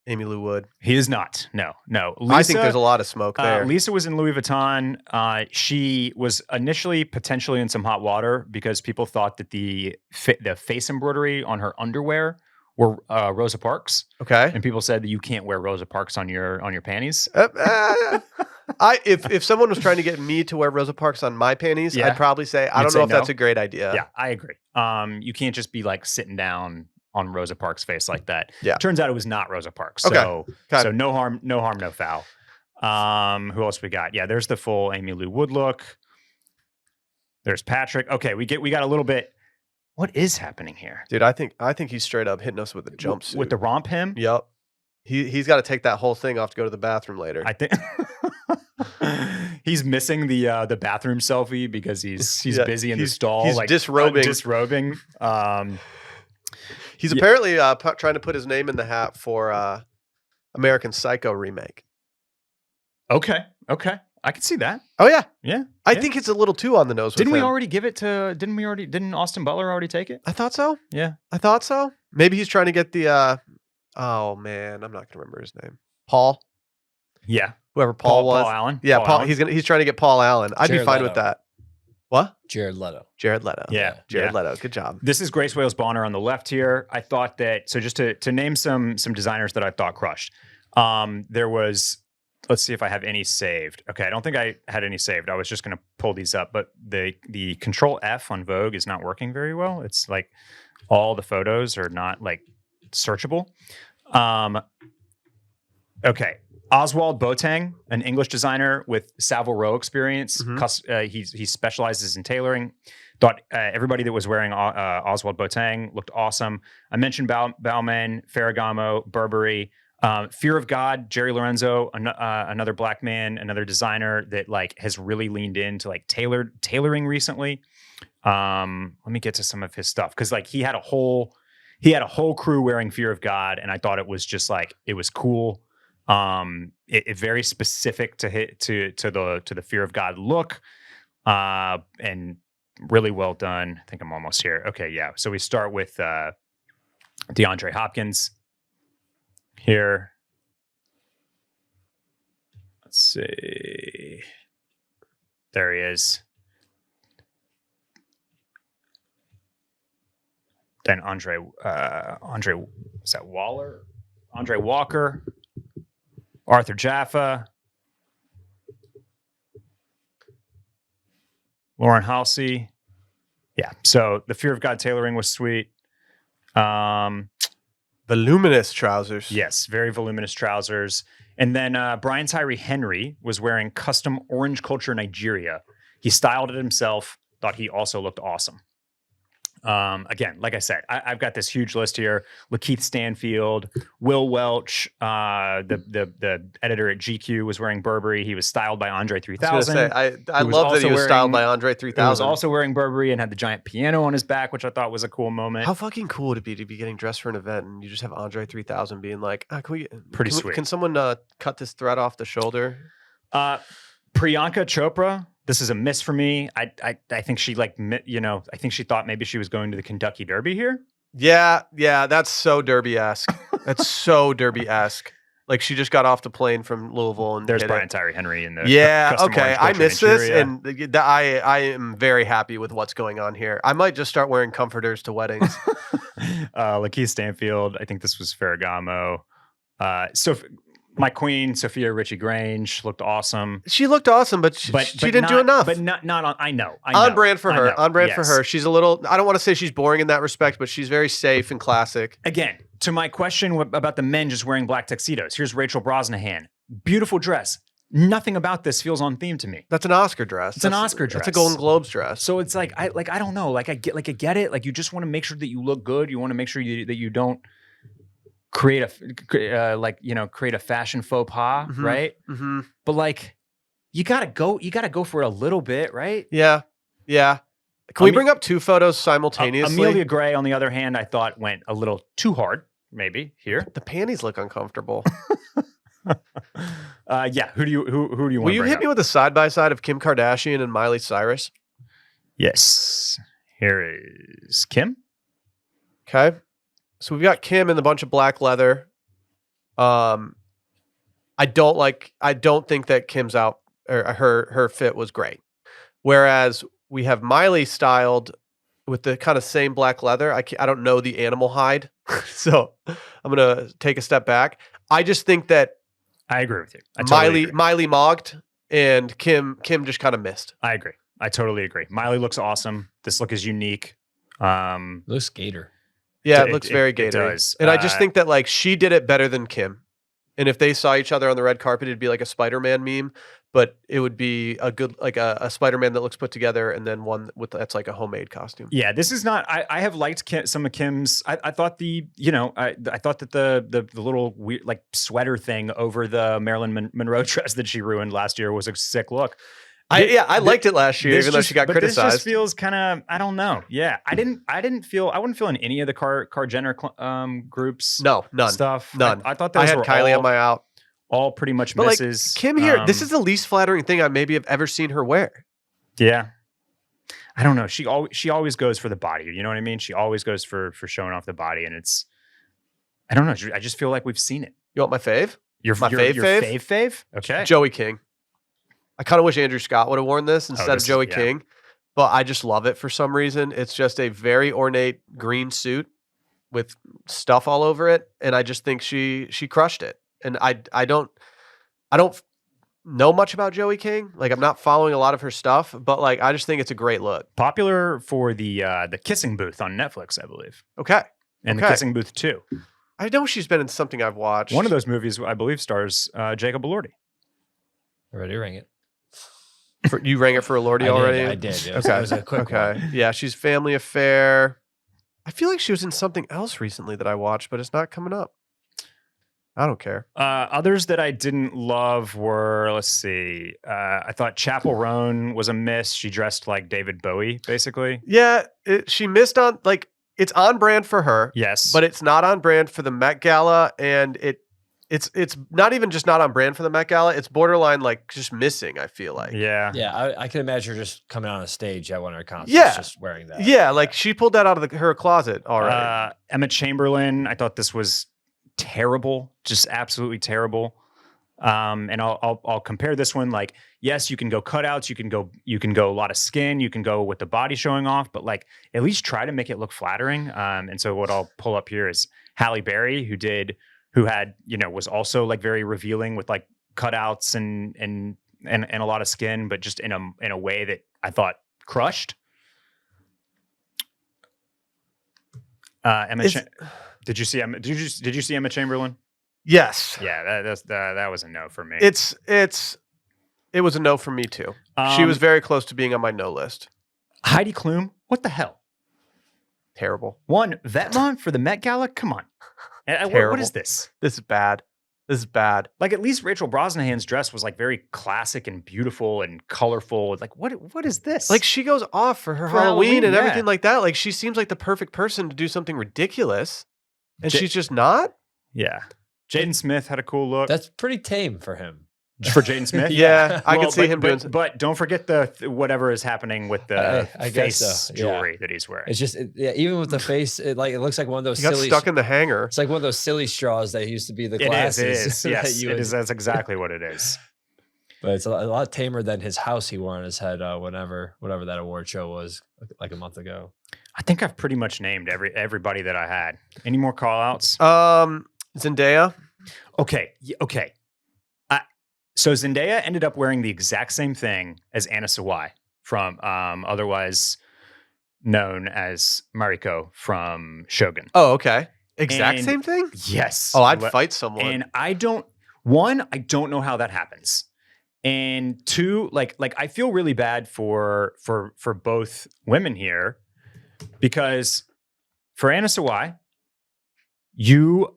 [SPEAKER 1] Amy Lou Wood.
[SPEAKER 2] He is not. No. Lisa,
[SPEAKER 1] I think there's a lot of smoke there.
[SPEAKER 2] Lisa was in Louis Vuitton. She was initially potentially in some hot water because people thought that the face embroidery on her underwear were Rosa Parks.
[SPEAKER 1] Okay.
[SPEAKER 2] And people said that you can't wear Rosa Parks on your panties.
[SPEAKER 1] If someone was trying to get me to wear Rosa Parks on my panties, I'd probably say I don't know if that's a great idea.
[SPEAKER 2] Yeah, I agree. You can't just be like sitting down on Rosa Parks' face like that.
[SPEAKER 1] Yeah.
[SPEAKER 2] Turns out it was not Rosa Parks.
[SPEAKER 1] Okay.
[SPEAKER 2] So no harm, no foul. Who else we got? Yeah, there's the full Amy Lou Wood look. There's Patrick. Okay, we got a little bit. What is happening here?
[SPEAKER 1] Dude, I think he's straight up hitting us with a jumpsuit.
[SPEAKER 2] With the romp hem?
[SPEAKER 1] Yep. He's got to take that whole thing off to go to the bathroom later.
[SPEAKER 2] I think he's missing the bathroom selfie because he's busy in the stall.
[SPEAKER 1] He's
[SPEAKER 2] like
[SPEAKER 1] disrobing. He's apparently trying to put his name in the hat for American Psycho remake.
[SPEAKER 2] Okay. I can see that.
[SPEAKER 1] Oh yeah.
[SPEAKER 2] Yeah.
[SPEAKER 1] I think it's a little too on the nose.
[SPEAKER 2] Didn't we already give it to? Didn't Austin Butler already take it?
[SPEAKER 1] I thought so.
[SPEAKER 2] Yeah.
[SPEAKER 1] I thought so. Maybe he's trying to get the. Oh man, I'm not gonna remember his name. Paul.
[SPEAKER 2] Yeah.
[SPEAKER 1] Whoever Paul was.
[SPEAKER 2] Paul Allen.
[SPEAKER 1] Yeah.
[SPEAKER 2] Paul Allen.
[SPEAKER 1] He's trying to get Paul Allen. I'd
[SPEAKER 3] Jared
[SPEAKER 1] be fine
[SPEAKER 3] Leto.
[SPEAKER 1] with that. What?
[SPEAKER 3] Jared Leto.
[SPEAKER 2] Yeah.
[SPEAKER 1] Jared Leto. Good job.
[SPEAKER 2] This is Grace Wales Bonner on the left here. I thought that, so just to name some designers that I thought crushed. There was, let's see if I have any saved. Okay, I don't think I had any saved. I was just going to pull these up, but the Control F on Vogue is not working very well. It's like all the photos are not like searchable. Okay. Oswald Boateng, an English designer with Savile Row experience.
[SPEAKER 1] Mm-hmm.
[SPEAKER 2] He specializes in tailoring. Thought everybody that was wearing Oswald Boateng looked awesome. I mentioned Bauman, Ferragamo, Burberry, Fear of God, Jerry Lorenzo, another black man, another designer that like has really leaned into like tailoring recently. Let me get to some of his stuff because like he had a whole crew wearing Fear of God, and I thought it was just like it was cool. It very specific to the Fear of God look, and really well done. I think I'm almost here. Okay, yeah. So we start with DeAndre Hopkins here. Let's see. There he is. Then Andre, is that Waller? Andre Walker. Arthur Jaffa, Lauren Halsey. Yeah. So the Fear of God tailoring was sweet.
[SPEAKER 1] Voluminous trousers.
[SPEAKER 2] Yes. Very voluminous trousers. And then Brian Tyree Henry was wearing custom orange culture Nigeria. He styled it himself. Thought he also looked awesome. Again, like I said, I've got this huge list here. Lakeith Stanfield, Will Welch, the editor at GQ was wearing Burberry. He was styled by Andre 3000.
[SPEAKER 1] I love that he was styled by Andre 3000.
[SPEAKER 2] He was also wearing Burberry and had the giant piano on his back, which I thought was a cool moment.
[SPEAKER 1] How fucking cool would it be to be getting dressed for an event and you just have Andre 3000 being like,
[SPEAKER 2] sweet.
[SPEAKER 1] Can someone cut this thread off the shoulder?
[SPEAKER 2] Priyanka Chopra. This is a miss for me. I think she I think she thought maybe she was going to the Kentucky Derby here.
[SPEAKER 1] Yeah, that's so Derby-esque. That's so Derby-esque. Like she just got off the plane from Louisville and
[SPEAKER 2] there's Brian Tyree Henry in the
[SPEAKER 1] okay. I missed this, and I am very happy with what's going on here. I might just start wearing comforters to weddings.
[SPEAKER 2] Lakeith Stanfield. I think this was Ferragamo. So My queen, Sophia Richie Grange, looked awesome.
[SPEAKER 1] She looked awesome, but she didn't do enough.
[SPEAKER 2] But not on. I know.
[SPEAKER 1] On brand for her. On brand for
[SPEAKER 2] yes.
[SPEAKER 1] her. She's a little. I don't want to say she's boring in that respect, but she's very safe and classic.
[SPEAKER 2] Again, to my question about the men just wearing black tuxedos. Here's Rachel Brosnahan. Beautiful dress. Nothing about this feels on theme to me.
[SPEAKER 1] That's an Oscar dress.
[SPEAKER 2] It's an Oscar dress.
[SPEAKER 1] That's a Golden Globes dress.
[SPEAKER 2] So it's like I don't know. I get it. Like you just want to make sure that you look good. You want to make sure that you don't create a fashion faux pas, right? Mm-hmm. But like you gotta go for a little bit, right?
[SPEAKER 1] Yeah. Can we bring up two photos simultaneously?
[SPEAKER 2] Amelia Gray, on the other hand, I thought went a little too hard. Maybe here
[SPEAKER 1] the panties look uncomfortable.
[SPEAKER 2] Yeah. Who do you want?
[SPEAKER 1] Will you hit me with a side by side of Kim Kardashian and Miley Cyrus?
[SPEAKER 2] Yes. Here is Kim.
[SPEAKER 1] Okay. So we've got Kim in the bunch of black leather. I don't think that Kim's or her fit was great. Whereas we have Miley styled with the kind of same black leather. I don't know the animal hide. So I'm going to take a step back. I just think that
[SPEAKER 2] I agree with you. Totally
[SPEAKER 1] Miley mogged and Kim just kind of missed.
[SPEAKER 2] I agree. I totally agree. Miley looks awesome. This look is unique.
[SPEAKER 3] Looks Gator.
[SPEAKER 1] Yeah, it looks very Gator.
[SPEAKER 2] It does.
[SPEAKER 1] And I just think that like she did it better than Kim. And if they saw each other on the red carpet, it'd be like a Spider-Man meme, but it would be a good like a Spider-Man that looks put together, and then one that's like a homemade costume.
[SPEAKER 2] Yeah, this is not. I have liked some of Kim's. I thought I thought that the little weird like sweater thing over the Marilyn Monroe dress that she ruined last year was a sick look.
[SPEAKER 1] I liked it last year, even though she got criticized.
[SPEAKER 2] This just feels kind of, I don't know. Yeah, I wouldn't feel in any of the Kar Jenner groups.
[SPEAKER 1] No, none
[SPEAKER 2] stuff.
[SPEAKER 1] None.
[SPEAKER 2] I thought those
[SPEAKER 1] I had
[SPEAKER 2] were
[SPEAKER 1] Kylie on my out.
[SPEAKER 2] All pretty much
[SPEAKER 1] but
[SPEAKER 2] misses.
[SPEAKER 1] Like, Kim here, this is the least flattering thing I maybe have ever seen her wear.
[SPEAKER 2] Yeah, I don't know. She always goes for the body. You know what I mean? She always goes for showing off the body, and it's, I don't know. I just feel like we've seen it.
[SPEAKER 1] You want my fave?
[SPEAKER 2] Your fave? Okay.
[SPEAKER 1] Joey King. I kind of wish Andrew Scott would have worn this instead of Joey King, but I just love it for some reason. It's just a very ornate green suit with stuff all over it, and I just think she crushed it. And I don't know much about Joey King. Like I'm not following a lot of her stuff, but like I just think it's a great look.
[SPEAKER 2] Popular for the Kissing Booth on Netflix, I believe.
[SPEAKER 1] Okay.
[SPEAKER 2] And the Kissing Booth 2.
[SPEAKER 1] I know she's been in something I've watched.
[SPEAKER 2] One of those movies, I believe, stars Jacob Elordi.
[SPEAKER 3] Already rang it.
[SPEAKER 1] You rang it for Elordi already?
[SPEAKER 3] I did. It was a quick one.
[SPEAKER 1] Yeah, she's Family Affair. I feel like she was in something else recently that I watched, but it's not coming up. I don't care.
[SPEAKER 2] Others that I didn't love were, let's see. I thought Chappell Roan was a miss. She dressed like David Bowie, basically.
[SPEAKER 1] Yeah, she missed on, like, it's on brand for her.
[SPEAKER 2] Yes.
[SPEAKER 1] But it's not on brand for the Met Gala, and it's not even just not on brand for the Met Gala. It's borderline like just missing, I feel like.
[SPEAKER 2] Yeah.
[SPEAKER 3] Yeah, I can imagine her just coming on a stage at one of her concerts just wearing that.
[SPEAKER 1] Yeah, like she pulled that out of her closet already.
[SPEAKER 2] Emma Chamberlain, I thought this was terrible, just absolutely terrible. And I'll compare this one. Like, yes, you can go cutouts, you can go a lot of skin, you can go with the body showing off, but like at least try to make it look flattering. And so what I'll pull up here is Halle Berry, who had, was also like very revealing with like cutouts and a lot of skin, but just in a way that I thought crushed. Did you see Emma Chamberlain?
[SPEAKER 1] Yes.
[SPEAKER 2] Yeah, that was a no for me.
[SPEAKER 1] It was a no for me too. She was very close to being on my no list.
[SPEAKER 2] Heidi Klum, what the hell?
[SPEAKER 1] Terrible.
[SPEAKER 2] One Vetmont for the Met Gala? Come on. What is this?
[SPEAKER 1] This is bad.
[SPEAKER 2] Like at least Rachel Brosnahan's dress was like very classic and beautiful and colorful. Like what is this?
[SPEAKER 1] Like she goes off for Halloween and everything like that. Like she seems like the perfect person to do something ridiculous, and she's just not.
[SPEAKER 2] Yeah. Jaden Smith had a cool look.
[SPEAKER 3] That's pretty tame for him.
[SPEAKER 2] For Jaden Smith?
[SPEAKER 1] Yeah, I can see him doing.
[SPEAKER 2] But don't forget whatever is happening with the face jewelry that he's wearing.
[SPEAKER 3] It's just, even with the face, it looks like one of those
[SPEAKER 1] he got stuck in the hanger.
[SPEAKER 3] It's like one of those silly straws that used to be the glasses.
[SPEAKER 2] It is. Yes, it is. That's exactly what it is.
[SPEAKER 3] But it's a lot tamer than his house he wore on his head whatever that award show was like a month ago.
[SPEAKER 2] I think I've pretty much named everybody that I had. Any more call outs?
[SPEAKER 1] Zendaya.
[SPEAKER 2] Okay. So Zendaya ended up wearing the exact same thing as Anna Sawai from otherwise known as Mariko from Shogun.
[SPEAKER 1] Oh, okay. Exact
[SPEAKER 2] And-
[SPEAKER 1] same thing?
[SPEAKER 2] Yes.
[SPEAKER 1] Oh, I'd fight someone.
[SPEAKER 2] And I don't know how that happens. And two, like I feel really bad for both women here, because for Anna Sawai, you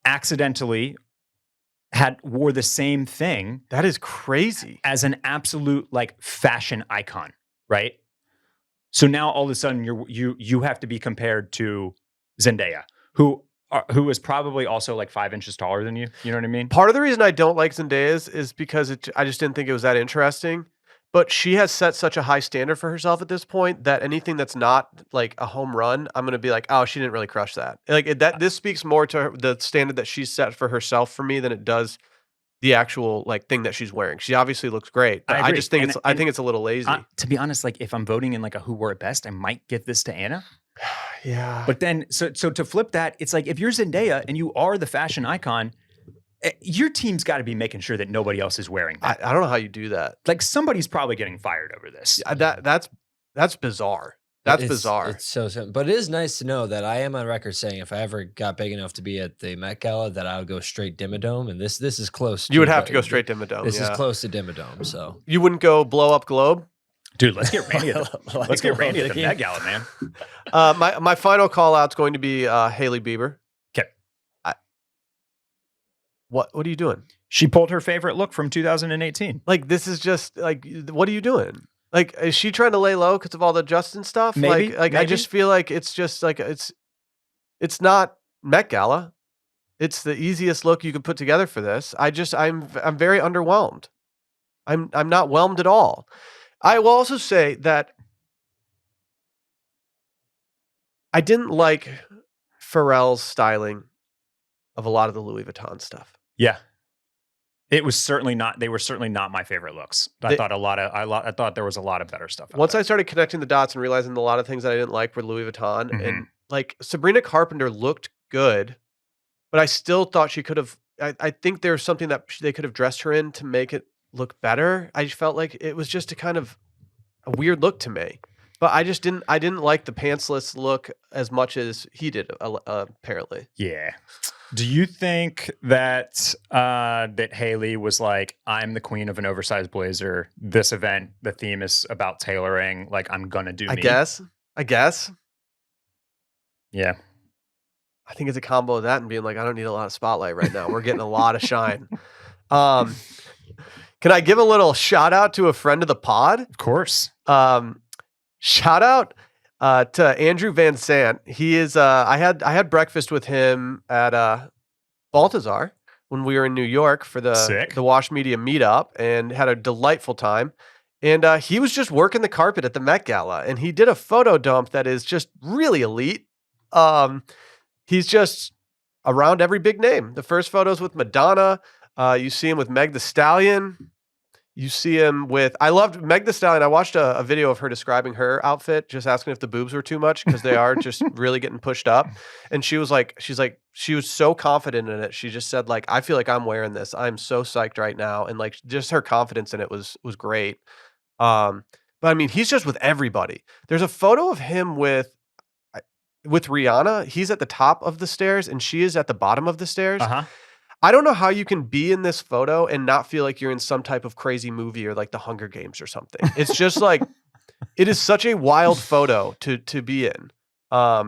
[SPEAKER 2] accidentally wore the same thing
[SPEAKER 1] That is crazy.
[SPEAKER 2] as an absolute like fashion icon, right? So now all of a sudden you have to be compared to Zendaya, who is probably also like 5 inches taller than you. You know what I mean?
[SPEAKER 1] Part of the reason I don't like Zendaya's is because I just didn't think it was that interesting. But she has set such a high standard for herself at this point that anything that's not like a home run, I'm gonna be like, oh, she didn't really crush that. Like this speaks more to the standard that she's set for herself for me than it does the actual like thing that she's wearing. She obviously looks great, but I just think I think it's a little lazy.
[SPEAKER 2] To be honest, like if I'm voting in like a who wore it best, I might give this to Anna.
[SPEAKER 1] Yeah.
[SPEAKER 2] But then, so to flip that, it's like if you're Zendaya and you are the fashion icon, your team's got to be making sure that nobody else is wearing that.
[SPEAKER 1] I don't know how you do that.
[SPEAKER 2] Like somebody's probably getting fired over this.
[SPEAKER 1] That's bizarre. That's bizarre.
[SPEAKER 3] It's so simple. But it is nice to know that I am on record saying if I ever got big enough to be at the Met Gala, that I would go straight Dimmadome. And this is close.
[SPEAKER 1] You would have to go straight Dimmadome.
[SPEAKER 3] This is close to Dimmadome. So
[SPEAKER 1] you wouldn't go blow up Globe?
[SPEAKER 2] Dude, let's get Randy at the Met Gala, man.
[SPEAKER 1] My final call out's going to be Hailey Bieber.
[SPEAKER 2] Okay.
[SPEAKER 1] What are you doing?
[SPEAKER 2] She pulled her favorite look from 2018.
[SPEAKER 1] Like, this is just like, what are you doing? Like, is she trying to lay low because of all the Justin stuff?
[SPEAKER 2] Maybe,
[SPEAKER 1] Like I just feel like it's just like it's not Met Gala. It's the easiest look you could put together for this. I'm very underwhelmed. I'm not whelmed at all. I will also say that I didn't like Pharrell's styling of a lot of the Louis Vuitton stuff.
[SPEAKER 2] Yeah. It was certainly not. They were certainly not my favorite looks. I thought there was a lot of better stuff.
[SPEAKER 1] Once I started connecting the dots and realizing a lot of things that I didn't like were Louis Vuitton, and like Sabrina Carpenter looked good, but I still thought she could have. I think there's something that they could have dressed her in to make it look better. I just felt like it was just a kind of a weird look to me. But I didn't like the pantsless look as much as he did, apparently.
[SPEAKER 2] Yeah. Do you think that that Hailey was like, I'm the queen of an oversized blazer. This event, the theme is about tailoring. Like, I'm gonna do me.
[SPEAKER 1] I guess.
[SPEAKER 2] Yeah.
[SPEAKER 1] I think it's a combo of that and being like, I don't need a lot of spotlight right now. We're getting a lot of shine. Can I give a little shout out to a friend of the pod?
[SPEAKER 2] Of course.
[SPEAKER 1] Shout out to Andrew Van Sant. He is I had breakfast with him at Baltazar when we were in New York for the Wash Media meetup and had a delightful time. And he was just working the carpet at the Met Gala, and he did a photo dump that is just really elite. He's just around every big name. The first photos with Madonna. You see him with Meg Thee Stallion. You see him with, I loved Meg Thee Stallion. I watched a video of her describing her outfit, just asking if the boobs were too much because they are just really getting pushed up. And she was so confident in it. She just said like, I feel like I'm wearing this. I'm so psyched right now. And like just her confidence in it was great. But I mean, he's just with everybody. There's a photo of him with Rihanna. He's at the top of the stairs and she is at the bottom of the stairs.
[SPEAKER 2] Uh-huh.
[SPEAKER 1] I don't know how you can be in this photo and not feel like you're in some type of crazy movie or like the Hunger Games or something. It's just like, it is such a wild photo to be in. I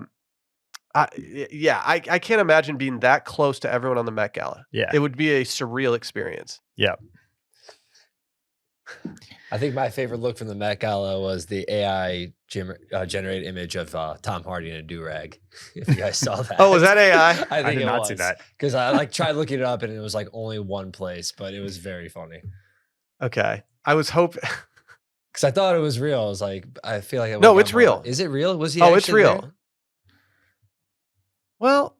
[SPEAKER 1] can't imagine being that close to everyone on the Met Gala.
[SPEAKER 2] Yeah.
[SPEAKER 1] It would be a surreal experience.
[SPEAKER 2] Yeah.
[SPEAKER 3] I think my favorite look from the Met Gala was the AI generated image of Tom Hardy in a do-rag. If you guys saw that.
[SPEAKER 1] Oh, was that AI?
[SPEAKER 3] I think
[SPEAKER 2] did not see that.
[SPEAKER 3] Because I like tried looking it up and it was like only one place, but it was very funny.
[SPEAKER 1] Okay. I was hoping.
[SPEAKER 3] Because I thought it was real. I was like, I feel like
[SPEAKER 1] No, it's real.
[SPEAKER 3] Is it real? Was he?
[SPEAKER 1] Oh, it's real.
[SPEAKER 3] There?
[SPEAKER 1] Well,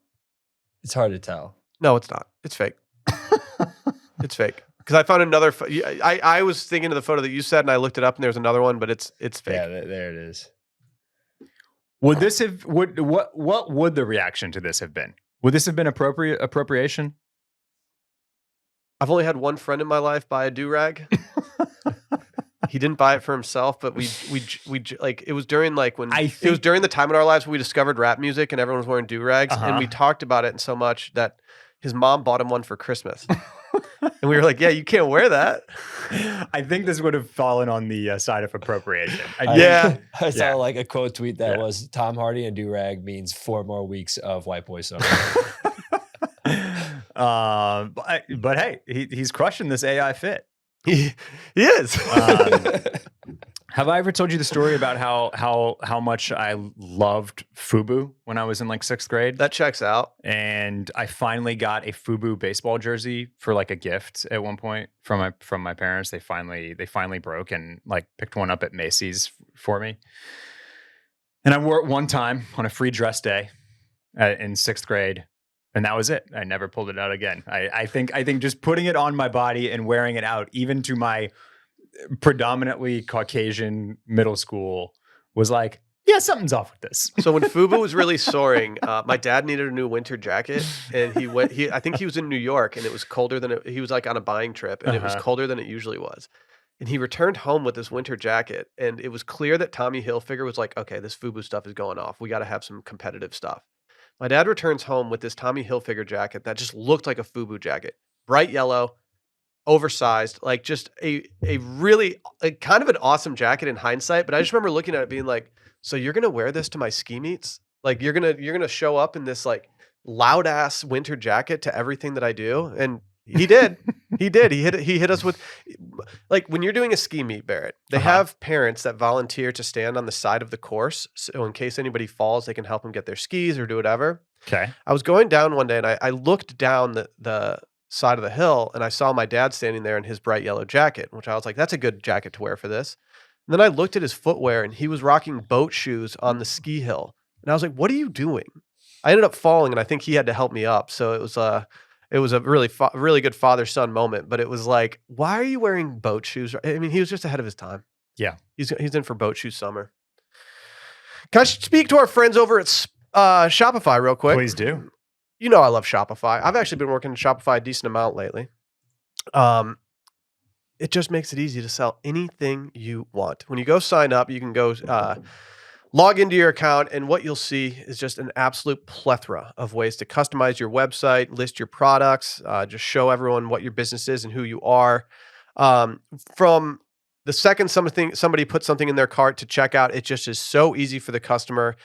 [SPEAKER 3] it's hard to tell.
[SPEAKER 1] No, it's not. It's fake. It's fake. Because I found another. I was thinking of the photo that you said, and I looked it up, and there's another one, but it's fake.
[SPEAKER 3] Yeah, there it is.
[SPEAKER 2] Would this have what would the reaction to this have been? Would this have been appropriation?
[SPEAKER 1] I've only had one friend in my life buy a do-rag. He didn't buy it for himself, but we like it was during like when it was during the time in our lives when we discovered rap music and everyone was wearing do-rags, and we talked about it so much that his mom bought him one for Christmas. And we were like, yeah, you can't wear that.
[SPEAKER 2] I think this would have fallen on the side of appropriation.
[SPEAKER 3] I saw like a quote tweet that was Tom Hardy and do-rag means 4 more weeks of white boy summer.
[SPEAKER 2] But hey, he's crushing this AI fit.
[SPEAKER 1] He is.
[SPEAKER 2] Have I ever told you the story about how much I loved FUBU when I was in like 6th grade?
[SPEAKER 1] That checks out.
[SPEAKER 2] And I finally got a FUBU baseball jersey for like a gift at one point from my parents. They finally broke and like picked one up at Macy's for me. And I wore it one time on a free dress day in 6th grade. And that was it. I never pulled it out again. I think just putting it on my body and wearing it out, even to my predominantly Caucasian middle school, was like, yeah, something's off with this.
[SPEAKER 1] So when FUBU was really soaring, my dad needed a new winter jacket, and I think he was in New York, and it was colder than he was like on a buying trip, and it was colder than it usually was. And he returned home with this winter jacket, and it was clear that Tommy Hilfiger was like, okay, this FUBU stuff is going off. We got to have some competitive stuff. My dad returns home with this Tommy Hilfiger jacket that just looked like a FUBU jacket. Bright yellow, oversized, like just a really kind of an awesome jacket in hindsight. But I just remember looking at it being like, so you're going to wear this to my ski meets? Like you're going to show up in this like loud ass winter jacket to everything that I do? And he did. He did. He hit us with, like, when you're doing a ski meet, Barrett, they have parents that volunteer to stand on the side of the course. So in case anybody falls, they can help them get their skis or do whatever.
[SPEAKER 2] Okay.
[SPEAKER 1] I was going down one day and I looked down the side of the hill and I saw my dad standing there in his bright yellow jacket, which I was like, that's a good jacket to wear for this. And then I looked at his footwear and he was rocking boat shoes on the ski hill. And I was like, what are you doing? I ended up falling and I think he had to help me up. So it was a really good father-son moment, but it was like, why are you wearing boat shoes? I mean, he was just ahead of his time.
[SPEAKER 2] Yeah.
[SPEAKER 1] He's in for boat shoe summer. Can I speak to our friends over at Shopify real quick?
[SPEAKER 2] Please do.
[SPEAKER 1] You know I love Shopify. I've actually been working in Shopify a decent amount lately. It just makes it easy to sell anything you want. When you go sign up, you can go log into your account, and what you'll see is just an absolute plethora of ways to customize your website, list your products, just show everyone what your business is and who you are. From the second somebody puts something in their cart to checkout, it just is so easy for the customer,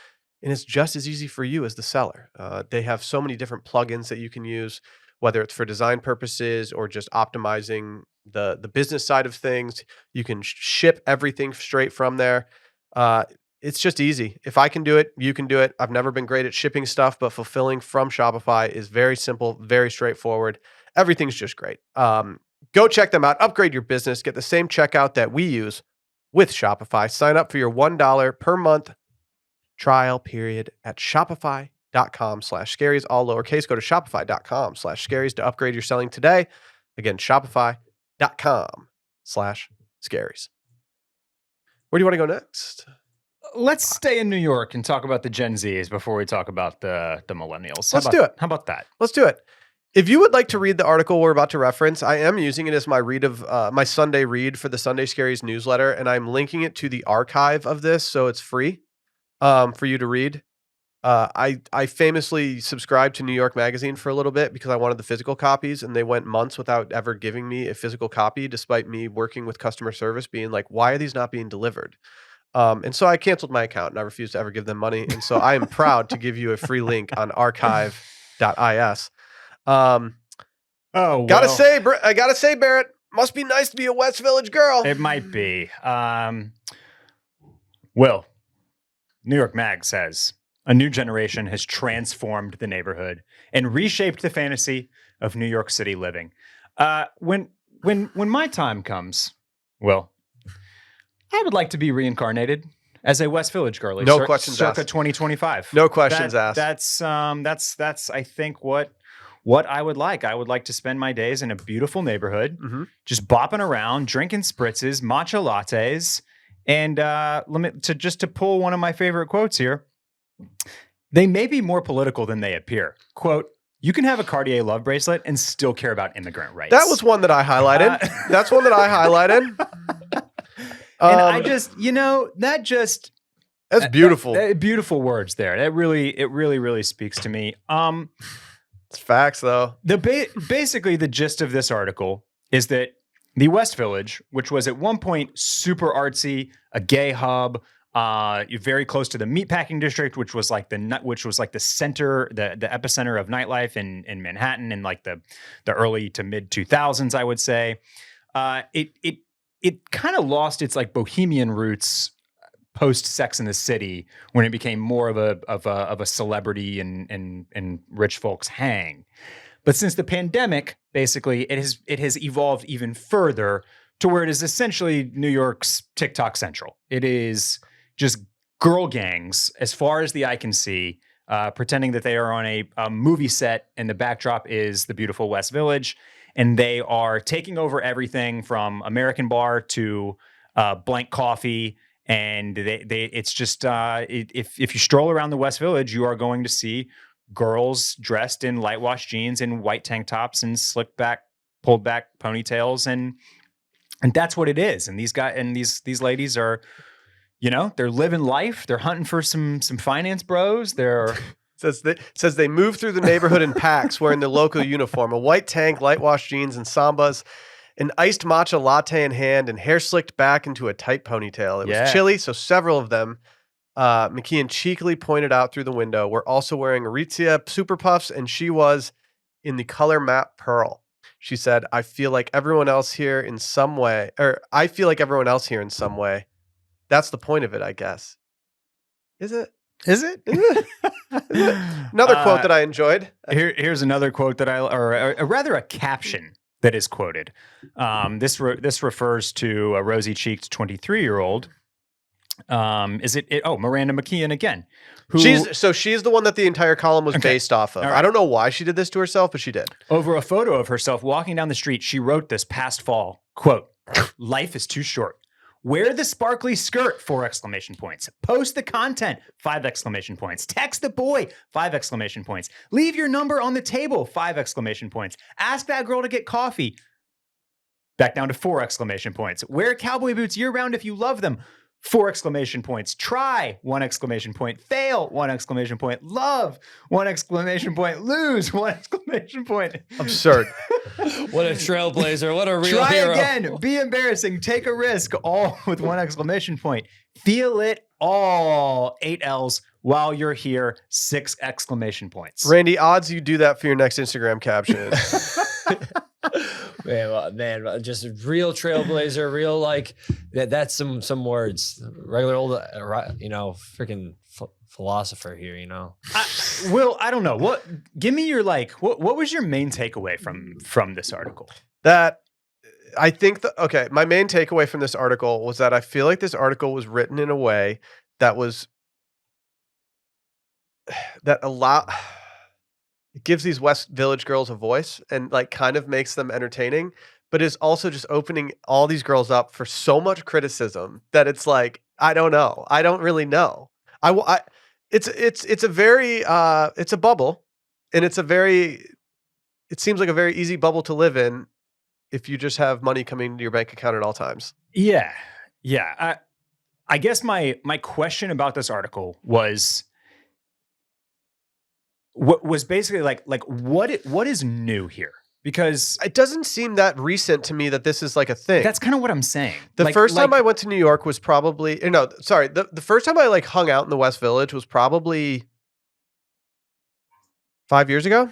[SPEAKER 1] and it's just as easy for you as the seller. They have so many different plugins that you can use, whether it's for design purposes or just optimizing the business side of things. You can ship everything straight from there. It's just easy. If I can do it, you can do it. I've never been great at shipping stuff, but fulfilling from Shopify is very simple, very straightforward. Everything's just great. Go check them out. Upgrade your business. Get the same checkout that we use with Shopify. Sign up for your $1 per month trial period at shopify.com/scaries, all lowercase. Go to shopify.com/scaries to upgrade your selling today. Again, shopify.com/scaries. Where do you want to go next?
[SPEAKER 2] Let's stay in New York and talk about the Gen Zs before we talk about the millennials.
[SPEAKER 1] Let's do it.
[SPEAKER 2] How about that?
[SPEAKER 1] Let's do it. If you would like to read the article we're about to reference, I am using it as my read of my Sunday read for the Sunday Scaries newsletter, and I'm linking it to the archive of this, so it's free for you to read. I famously subscribed to New York Magazine for a little bit because I wanted the physical copies, and they went months without ever giving me a physical copy, despite me working with customer service being like, why are these not being delivered? And so I canceled my account and I refused to ever give them money. And so I am proud to give you a free link on archive.is. I gotta say, Barrett, must be nice to be a West Village girl.
[SPEAKER 2] It might be. Will, New York Mag says, a new generation has transformed the neighborhood and reshaped the fantasy of New York City living. When my time comes, Will, I would like to be reincarnated as a West Village girlie.
[SPEAKER 1] No questions
[SPEAKER 2] circa
[SPEAKER 1] asked.
[SPEAKER 2] 2025.
[SPEAKER 1] No questions asked.
[SPEAKER 2] That's I think what I would like. I would like to spend my days in a beautiful neighborhood, just bopping around, drinking spritzes, matcha lattes, and to pull one of my favorite quotes here. They may be more political than they appear. Quote, You can have a Cartier love bracelet and still care about immigrant rights.
[SPEAKER 1] That was one that I highlighted. That's one that I highlighted.
[SPEAKER 2] And I just,
[SPEAKER 1] that's beautiful.
[SPEAKER 2] Beautiful words there. It really speaks to me.
[SPEAKER 1] It's facts though.
[SPEAKER 2] Basically the gist of this article is that the West Village, which was at one point super artsy, a gay hub, very close to the meatpacking district, which was like the center, the epicenter of nightlife in Manhattan in like the early to mid 2000s, I would say. It kind of lost its like bohemian roots post Sex and the City when it became more of a celebrity and rich folks hang. But since the pandemic, basically, it has evolved even further to where it is essentially New York's TikTok Central. It is just girl gangs as far as the eye can see, pretending that they are on a movie set and the backdrop is the beautiful West Village. And they are taking over everything from American Bar to Blank Coffee. And it's just, if you stroll around the West Village, you are going to see girls dressed in light wash jeans and white tank tops and pulled back ponytails. And that's what it is. And these ladies are, they're living life. They're hunting for some finance bros. They're
[SPEAKER 1] says they move through the neighborhood in packs wearing the local uniform, a white tank, light wash jeans and sambas, an iced matcha latte in hand, and hair slicked back into a tight ponytail. It was chilly, so several of them, McKeon cheekily pointed out through the window, were also wearing Aritzia Super Puffs, and she was in the color matte pearl. She said, I feel like everyone else here in some way. That's the point of it, I guess. Is it? Another quote that I enjoyed.
[SPEAKER 2] Here's another quote that or rather a caption that is quoted. This refers to a rosy-cheeked 23-year-old. Miranda McKeon again?
[SPEAKER 1] She's the one that the entire column was based off of. Right. I don't know why she did this to herself, but she did.
[SPEAKER 2] Over a photo of herself walking down the street, she wrote this past fall, quote, "Life is too short. Wear the sparkly skirt, 4 exclamation points. Post the content, 5 exclamation points. Text the boy, 5 exclamation points. Leave your number on the table, 5 exclamation points. Ask that girl to get coffee." Back down to 4 exclamation points. Wear cowboy boots year round if you love them. 4 exclamation points. Try, 1 exclamation point. Fail, 1 exclamation point. Love, 1 exclamation point. Lose, 1 exclamation point.
[SPEAKER 1] Absurd.
[SPEAKER 3] What a trailblazer. What a real
[SPEAKER 2] Try
[SPEAKER 3] hero.
[SPEAKER 2] again. Be embarrassing. Take a risk. All with 1 exclamation point. Feel it all. 8 L's while you're here. 6 exclamation points.
[SPEAKER 1] Randy, odds you do that for your next Instagram caption.
[SPEAKER 3] Man, just a real trailblazer, real like that's some words. Regular old, freaking philosopher here,
[SPEAKER 2] Will, I don't know. Give me your what was your main takeaway from this article?
[SPEAKER 1] That I think my main takeaway from this article was that I feel like this article was written in a way that it gives these West Village girls a voice and like kind of makes them entertaining, but is also just opening all these girls up for so much criticism that it's like, I don't know. I don't really know. It's a very, it's a bubble, and it seems like a very easy bubble to live in if you just have money coming to your bank account at all times.
[SPEAKER 2] Yeah. Yeah. I guess my question about this article was, what was basically like what is new here? Because
[SPEAKER 1] it doesn't seem that recent to me that this is like a thing.
[SPEAKER 2] That's kind of what I'm saying.
[SPEAKER 1] The first time I went to New York was probably the first time I like hung out in the West Village was probably 5 years ago.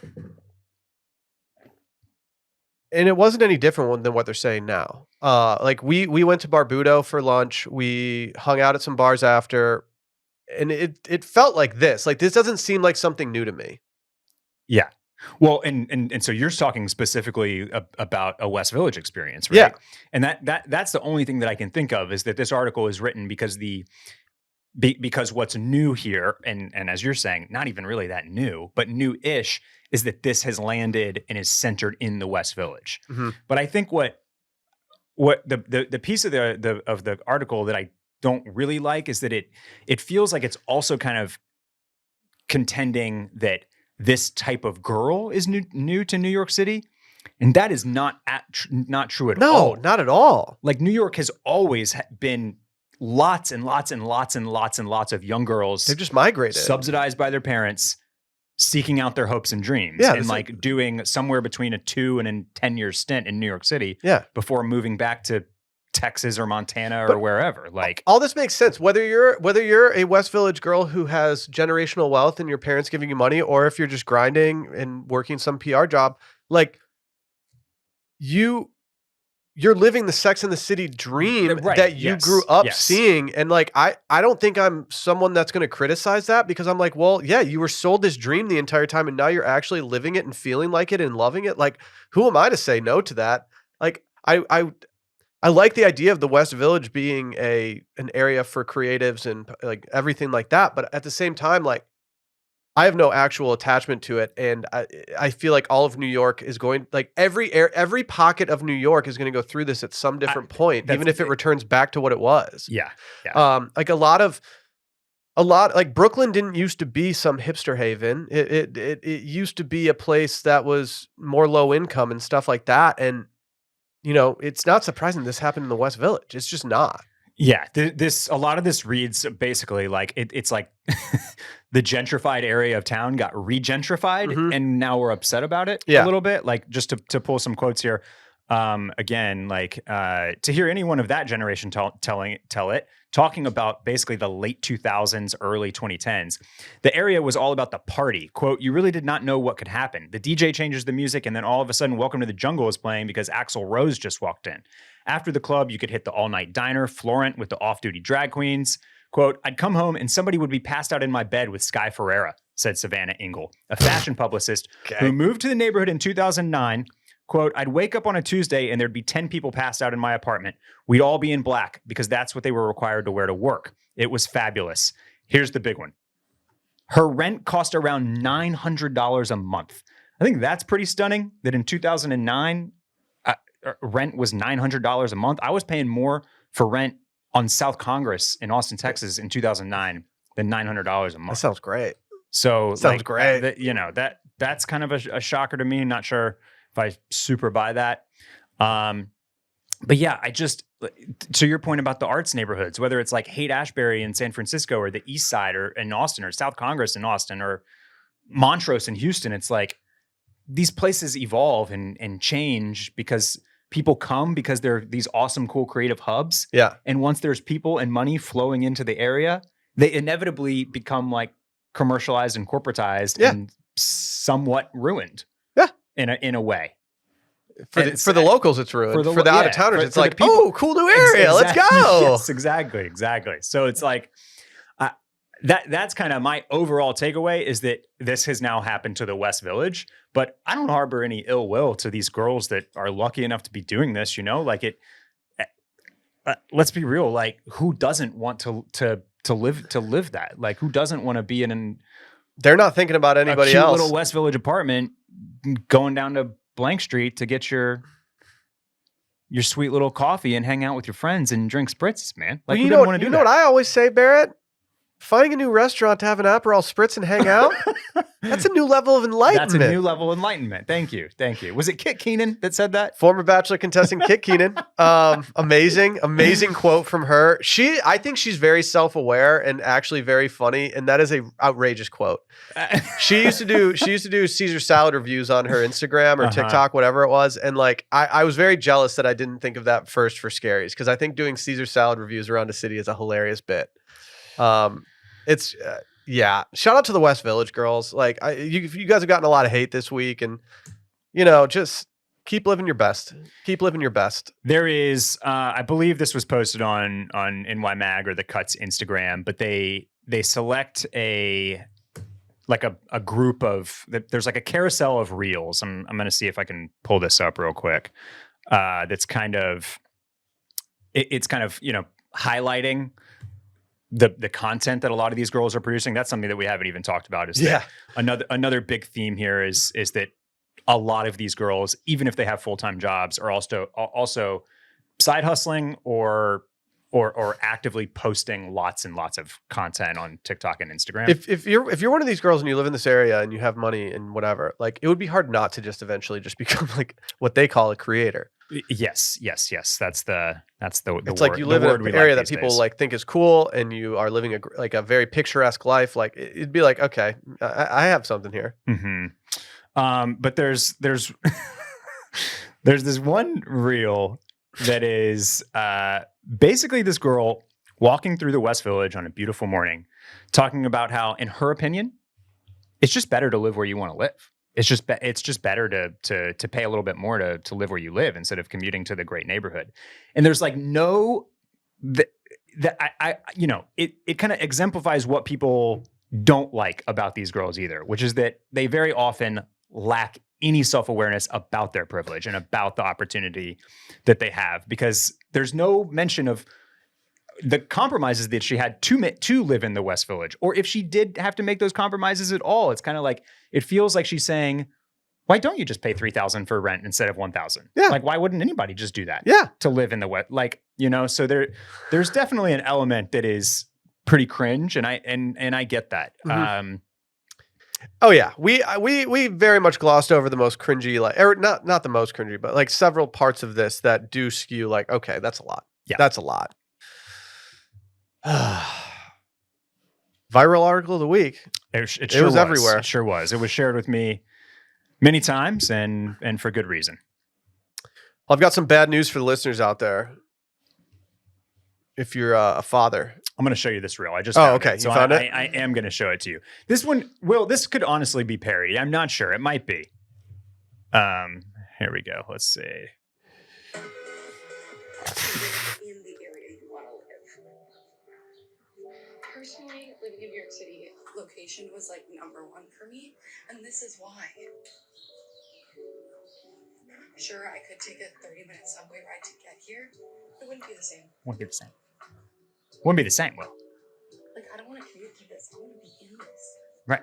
[SPEAKER 1] And it wasn't any different than what they're saying now. We went to Barbudo for lunch. We hung out at some bars after. And it felt like this. Like, this doesn't seem like something new to me.
[SPEAKER 2] Yeah. Well, and so you're talking specifically about a West Village experience, right?
[SPEAKER 1] Yeah.
[SPEAKER 2] And that's the only thing that I can think of is that this article is written because what's new here, and as you're saying, not even really that new, but new-ish, is that this has landed and is centered in the West Village. Mm-hmm. But I think what the piece of the article that I don't really like is that it feels like it's also kind of contending that this type of girl is new to New York City. And that is not true at all.
[SPEAKER 1] No, not at all.
[SPEAKER 2] Like New York has always been lots and lots and lots and lots and lots of young girls.
[SPEAKER 1] They've just migrated.
[SPEAKER 2] Subsidized by their parents, seeking out their hopes and dreams.
[SPEAKER 1] Yeah,
[SPEAKER 2] and like doing somewhere between a 2 and a 10-year stint in New York City.
[SPEAKER 1] Yeah.
[SPEAKER 2] Before moving back to Texas or Montana or wherever. Like
[SPEAKER 1] all this makes sense. Whether you're a West Village girl who has generational wealth and your parents giving you money, or if you're just grinding and working some PR job, like you're living the Sex and the City dream that you grew up seeing. And like, I don't think I'm someone that's going to criticize that, because I'm like, well, yeah, you were sold this dream the entire time and now you're actually living it and feeling like it and loving it. Like, who am I to say no to that? Like, I like the idea of the West Village being an area for creatives and like everything like that. But at the same time, like, I have no actual attachment to it, and I feel like all of New York is going, like every pocket of New York is going to go through this at some different point, even if it returns back to what it was.
[SPEAKER 2] Yeah.
[SPEAKER 1] Like a lot like Brooklyn didn't used to be some hipster haven. It used to be a place that was more low income and stuff like that. And you know, it's not surprising this happened in the West Village. It's just not.
[SPEAKER 2] Yeah, a lot of this reads basically like it's like the gentrified area of town got regentrified, and now we're upset about it a little bit. Like, just to pull some quotes here, again, like to hear anyone of that generation tell it, talking about basically the late 2000s, early 2010s, the area was all about the party. Quote, you really did not know what could happen. The DJ changes the music, and then all of a sudden, Welcome to the Jungle is playing because Axl Rose just walked in. After the club, you could hit the all-night diner, Florent with the off-duty drag queens. Quote, I'd come home and somebody would be passed out in my bed with Sky Ferreira, said Savannah Engel, a fashion publicist who moved to the neighborhood in 2009. Quote, I'd wake up on a Tuesday and there'd be 10 people passed out in my apartment. We'd all be in black because that's what they were required to wear to work. It was fabulous. Here's the big one. Her rent cost around $900 a month. I think that's pretty stunning that in 2009, rent was $900 a month. I was paying more for rent on South Congress in Austin, Texas in 2009 than $900 a month.
[SPEAKER 1] That sounds great.
[SPEAKER 2] So
[SPEAKER 1] sounds great.
[SPEAKER 2] That's kind of a shocker to me. Not sure if I super buy that. But yeah, I just, to your point about the arts neighborhoods, whether it's like Haight-Ashbury in San Francisco or the East Side or in Austin or South Congress in Austin or Montrose in Houston, it's like these places evolve and change because people come because they're these awesome, cool, creative hubs.
[SPEAKER 1] Yeah.
[SPEAKER 2] And once there's people and money flowing into the area, they inevitably become like commercialized and corporatized and somewhat ruined.
[SPEAKER 1] Yeah.
[SPEAKER 2] In a way.
[SPEAKER 1] For the locals, it's ruined. For the out-of-towners, it's like, oh, cool new area. Let's go.
[SPEAKER 2] Yes, exactly. So it's like, that's kind of my overall takeaway is that this has now happened to the West Village, but I don't harbor any ill will to these girls that are lucky enough to be doing this, you know, like let's be real. Like, who doesn't want to live that? Like, who doesn't want to be in
[SPEAKER 1] they're not thinking about anybody else.
[SPEAKER 2] Little West Village apartment going down to Blank Street to get your sweet little coffee and hang out with your friends and drink spritzes, man. Like,
[SPEAKER 1] well, you know what I always say, Barrett? Finding a new restaurant to have an Aperol spritz and hang out, that's a new level of enlightenment.
[SPEAKER 2] That's a new level of enlightenment. Thank you. Was it Kit Keenan that said that?
[SPEAKER 1] Former Bachelor contestant Kit Keenan. Amazing quote from her. I think she's very self-aware and actually very funny, and that is a outrageous quote. She used to do Caesar salad reviews on her Instagram or TikTok, whatever it was, and like I was very jealous that I didn't think of that first for Scaries, because I think doing Caesar salad reviews around a city is a hilarious bit. Shout out to the West Village girls. Like, you guys have gotten a lot of hate this week, and you know, just keep living your best. Keep living your best.
[SPEAKER 2] There is, I believe this was posted on NY Mag or the Cuts Instagram, but they select a group of, there's like a carousel of reels. I'm going to see if I can pull this up real quick. That's kind of, it's kind of, you know, highlighting the content that a lot of these girls are producing. That's something that we haven't even talked about. Is that another big theme here is that a lot of these girls, even if they have full-time jobs, are also side hustling or or actively posting lots and lots of content on TikTok and Instagram.
[SPEAKER 1] If you're one of these girls and you live in this area and you have money and whatever, like it would be hard not to just eventually just become like what they call a creator.
[SPEAKER 2] Yes. That's the
[SPEAKER 1] It's
[SPEAKER 2] word,
[SPEAKER 1] like you live in an area that
[SPEAKER 2] these
[SPEAKER 1] people
[SPEAKER 2] days.
[SPEAKER 1] like think is cool, and you are living a very picturesque life. Like it'd be like, okay, I have something here.
[SPEAKER 2] But there's there's this one reel that is basically this girl walking through the West Village on a beautiful morning, talking about how, in her opinion, it's just better to live where you want to live. It's just better to pay a little bit more to live where you live instead of commuting to the great neighborhood. And there's like it kind of exemplifies what people don't like about these girls either, which is that they very often lack any self-awareness about their privilege and about the opportunity that they have, because there's no mention of the compromises that she had to live in the West Village. Or if she did have to make those compromises at all, it's kind of like, it feels like she's saying, why don't you just pay $3,000 for rent instead of $1,000?
[SPEAKER 1] Yeah.
[SPEAKER 2] Like, why wouldn't anybody just do that?
[SPEAKER 1] Yeah.
[SPEAKER 2] To live in the West, like, so there's definitely an element that is pretty cringe. And I get that.
[SPEAKER 1] Mm-hmm. Oh yeah, we very much glossed over the most cringy, like, or not the most cringy, but like several parts of this that do skew like, okay, that's a lot.
[SPEAKER 2] Yeah,
[SPEAKER 1] that's a lot. Viral article of the week.
[SPEAKER 2] It sure
[SPEAKER 1] was everywhere.
[SPEAKER 2] It sure was. It was shared with me many times, and for good reason.
[SPEAKER 1] Well, I've got some bad news for the listeners out there. If you're a father,
[SPEAKER 2] I'm going to show you this reel. I just
[SPEAKER 1] found it.
[SPEAKER 2] So
[SPEAKER 1] you found it?
[SPEAKER 2] I am going to show it to you. This one, this could honestly be parody. I'm not sure. It might be. Here we go. Let's see.
[SPEAKER 4] In the area you want to live. Personally, living in New York City, location was like number one for me, and this is why. Sure, I could take a 30-minute subway ride to get here. It wouldn't be the same.
[SPEAKER 2] Wouldn't be the same. Wouldn't be the same, Will.
[SPEAKER 4] Like, I don't want to commute to this. I want to be in this.
[SPEAKER 2] Right.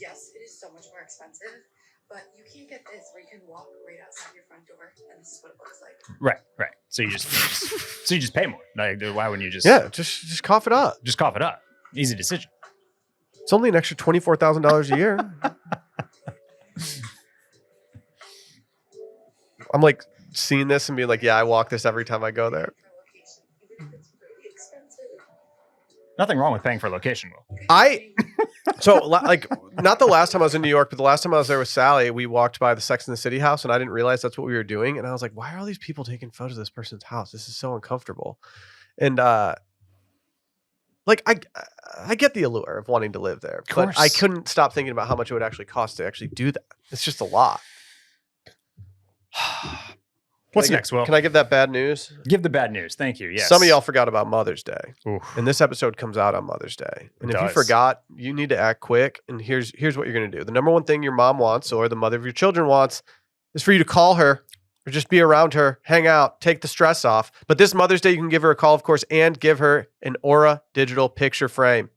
[SPEAKER 4] Yes, it is so much more expensive, but you can't get this where you can walk right outside your front door, and this is what it looks like.
[SPEAKER 2] Right. So you just pay more. Like, why wouldn't you just?
[SPEAKER 1] Yeah, just cough it up.
[SPEAKER 2] Just cough it up. Easy decision.
[SPEAKER 1] It's only an extra $24,000 a year. I'm like seeing this and being like, yeah, I walk this every time I go there.
[SPEAKER 2] Nothing wrong with paying for location, Will.
[SPEAKER 1] So like, not the last time I was in New York, but the last time I was there with Sally, we walked by the Sex and the City house, and I didn't realize that's what we were doing. And I was like, why are all these people taking photos of this person's house? This is so uncomfortable. And like I get the allure of wanting to live there, but I couldn't stop thinking about how much it would actually cost to actually do that. It's just a lot.
[SPEAKER 2] What's next, Will?
[SPEAKER 1] Can I give that bad news?
[SPEAKER 2] Give the bad news. Thank you. Yes.
[SPEAKER 1] Some of y'all forgot about Mother's Day.
[SPEAKER 2] Oof.
[SPEAKER 1] And this episode comes out on Mother's Day. And if you forgot, you need to act quick. And here's what you're going to do. The number one thing your mom wants, or the mother of your children wants, is for you to call her or just be around her, hang out, take the stress off. But this Mother's Day, you can give her a call, of course, and give her an Aura digital picture frame.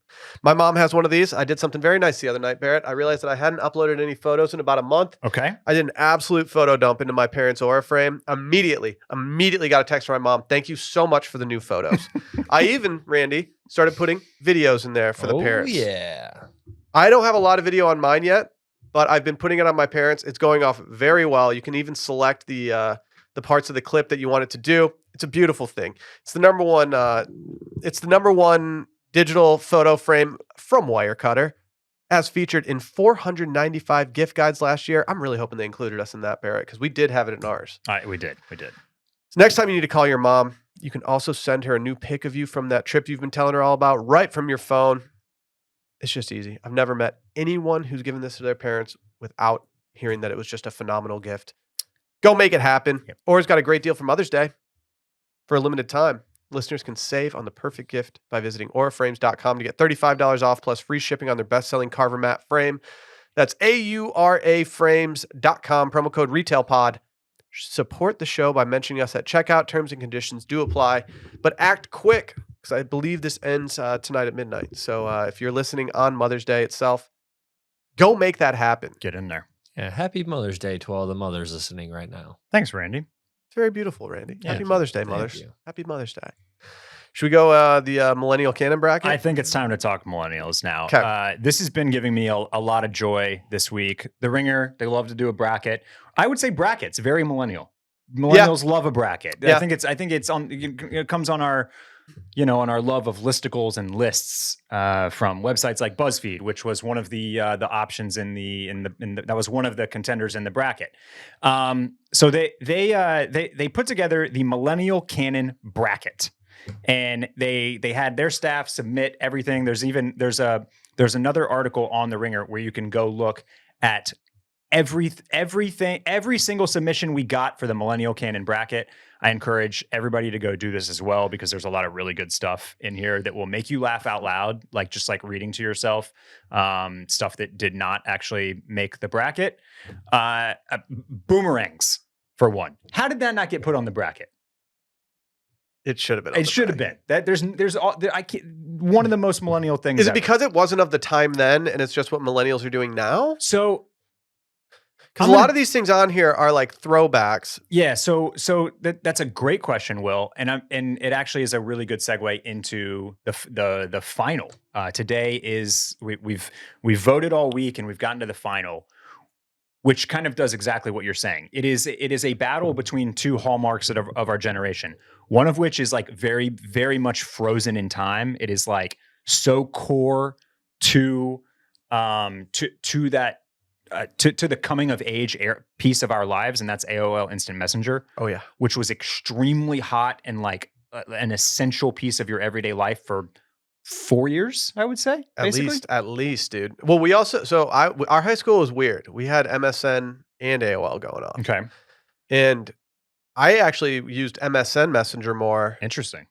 [SPEAKER 1] My mom has one of these. I did something very nice the other night, Barrett. I realized that I hadn't uploaded any photos in about a month.
[SPEAKER 2] Okay.
[SPEAKER 1] I did an absolute photo dump into my parents' Aura frame. Immediately got a text from my mom. Thank you so much for the new photos. I even, Randy, started putting videos in there for the parents.
[SPEAKER 3] Oh, yeah.
[SPEAKER 1] I don't have a lot of video on mine yet, but I've been putting it on my parents. It's going off very well. You can even select the parts of the clip that you want it to do. It's a beautiful thing. It's the number one digital photo frame from Wirecutter, as featured in 495 gift guides last year. I'm really hoping they included us in that, Barrett, because we did have it in ours.
[SPEAKER 2] We did.
[SPEAKER 1] So next time you need to call your mom, you can also send her a new pic of you from that trip you've been telling her all about right from your phone. It's just easy. I've never met anyone who's given this to their parents without hearing that it was just a phenomenal gift. Go make it happen.
[SPEAKER 2] Yep.
[SPEAKER 1] Aura's got a great deal for Mother's Day. For a limited time, listeners can save on the perfect gift by visiting auraframes.com to get $35 off plus free shipping on their best-selling Carver Mat frame. That's auraframes.com, promo code RetailPod. Support the show by mentioning us at checkout. Terms and conditions do apply, but act quick because I believe this ends tonight at midnight. So if you're listening on Mother's Day itself, go make that happen.
[SPEAKER 2] Get in there.
[SPEAKER 3] Yeah, happy Mother's Day to all the mothers listening right now.
[SPEAKER 2] Thanks, Randy.
[SPEAKER 1] It's very beautiful, Randy.
[SPEAKER 2] Yeah.
[SPEAKER 1] Happy Mother's Day,
[SPEAKER 3] Thank
[SPEAKER 1] mothers.
[SPEAKER 3] you.
[SPEAKER 1] Happy Mother's Day. Should we go the Millennial Canon bracket?
[SPEAKER 2] I think it's time to talk millennials now.
[SPEAKER 1] 'Kay.
[SPEAKER 2] This has been giving me a lot of joy this week. The Ringer, they love to do a bracket. I would say brackets, very millennial. Millennials love a bracket.
[SPEAKER 1] Yeah.
[SPEAKER 2] I think it's on. It comes on our, on our love of listicles and lists from websites like BuzzFeed, which was one of the options in the that was one of the contenders in the bracket. So they put together the Millennial Canon bracket. And they had their staff submit everything. There's another article on the Ringer where you can go look at everything, every single submission we got for the Millennial Canon bracket. I encourage everybody to go do this as well, because there's a lot of really good stuff in here that will make you laugh out loud, just like reading to yourself, stuff that did not actually make the bracket. Boomerangs, for one. How did that not get put on the bracket?
[SPEAKER 1] It should have been.
[SPEAKER 2] It should have been. That there's one of the most millennial things.
[SPEAKER 1] Is it
[SPEAKER 2] ever.
[SPEAKER 1] because it wasn't of the time then, and it's just what millennials are doing now?
[SPEAKER 2] So,
[SPEAKER 1] Because a lot of these things on here are like throwbacks.
[SPEAKER 2] Yeah. So that's a great question, Will, and it actually is a really good segue into the final. Today is we've voted all week and we've gotten to the final, which kind of does exactly what you're saying. It is a battle between two hallmarks of our generation. One of which is like very, very much frozen in time. It is like so core to that to the coming of age piece of our lives, and that's AOL Instant Messenger.
[SPEAKER 1] Oh yeah,
[SPEAKER 2] which was extremely hot and like an essential piece of your everyday life for 4 years, I would say.
[SPEAKER 1] At least, dude. Well, we also our high school was weird. We had MSN and AOL going on.
[SPEAKER 2] Okay,
[SPEAKER 1] and I actually used MSN Messenger more.
[SPEAKER 2] Interesting.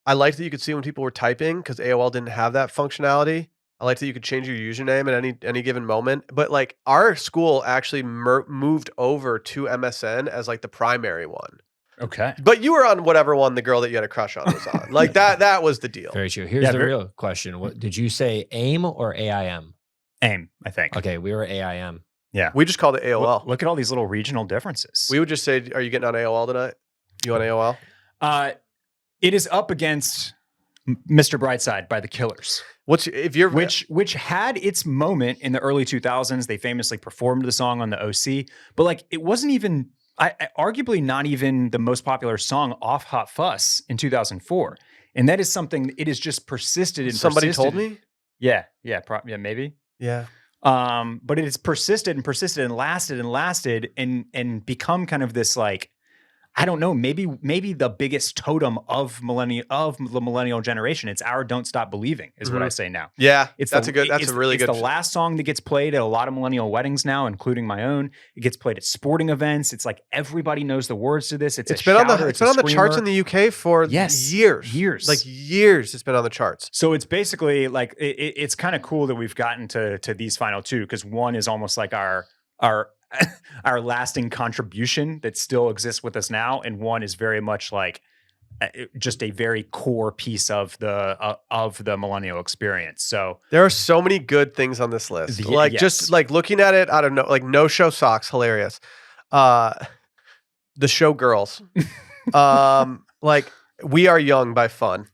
[SPEAKER 1] I liked that you could see when people were typing because AOL didn't have that functionality. I liked that you could change your username at any given moment. But like our school actually moved over to MSN as like the primary one.
[SPEAKER 2] Okay.
[SPEAKER 1] But you were on whatever one the girl that you had a crush on was on. Like that was the deal.
[SPEAKER 3] Very true. Here's the real question. What did you say, AIM or AIM?
[SPEAKER 2] AIM, I think.
[SPEAKER 3] Okay, we were AIM.
[SPEAKER 2] Yeah.
[SPEAKER 1] We just called it AOL.
[SPEAKER 2] Look at all these little regional differences.
[SPEAKER 1] We would just say, are you getting on AOL tonight? You on AOL?
[SPEAKER 2] It is up against Mr. Brightside by the Killers. Which had its moment in the early 2000s. They famously performed the song on the OC, but like it wasn't even arguably not even the most popular song off Hot Fuss in 2004. And that is something it has just persisted and
[SPEAKER 1] somebody
[SPEAKER 2] persisted.
[SPEAKER 1] told me?
[SPEAKER 2] Yeah, maybe.
[SPEAKER 1] Yeah.
[SPEAKER 2] But it has persisted and persisted and lasted and become kind of this like, I don't know, maybe the biggest totem of the millennial generation. It's our "Don't Stop Believing" is what I say now.
[SPEAKER 1] Yeah, that's a really good.
[SPEAKER 2] It's the last song that gets played at a lot of millennial weddings now, including my own. It gets played at sporting events. It's like everybody knows the words to this. It's been on
[SPEAKER 1] the charts in the UK for years. Like years. It's been on the charts.
[SPEAKER 2] So it's basically like it's kind of cool that we've gotten to these final two, because one is almost like our lasting contribution that still exists with us now, and one is very much like just a very core piece of the millennial experience. So
[SPEAKER 1] there are so many good things on this list. Just like looking at it, I don't know, like No Show Socks, hilarious. The Show Girls, like We Are Young by Fun.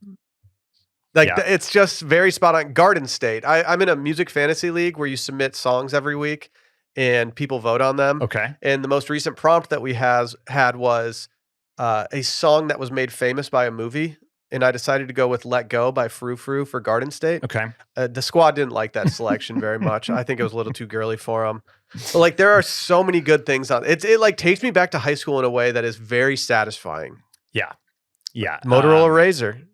[SPEAKER 1] It's just very spot on. Garden State. I'm in a music fantasy league where you submit songs every week and people vote on them.
[SPEAKER 2] Okay.
[SPEAKER 1] And the most recent prompt that we had was a song that was made famous by a movie. And I decided to go with Let Go by Frou Frou for Garden State.
[SPEAKER 2] Okay.
[SPEAKER 1] The squad didn't like that selection very much. I think it was a little too girly for them. But like there are so many good things on it. It like takes me back to high school in a way that is very satisfying.
[SPEAKER 2] Yeah. Yeah.
[SPEAKER 1] Motorola Razr.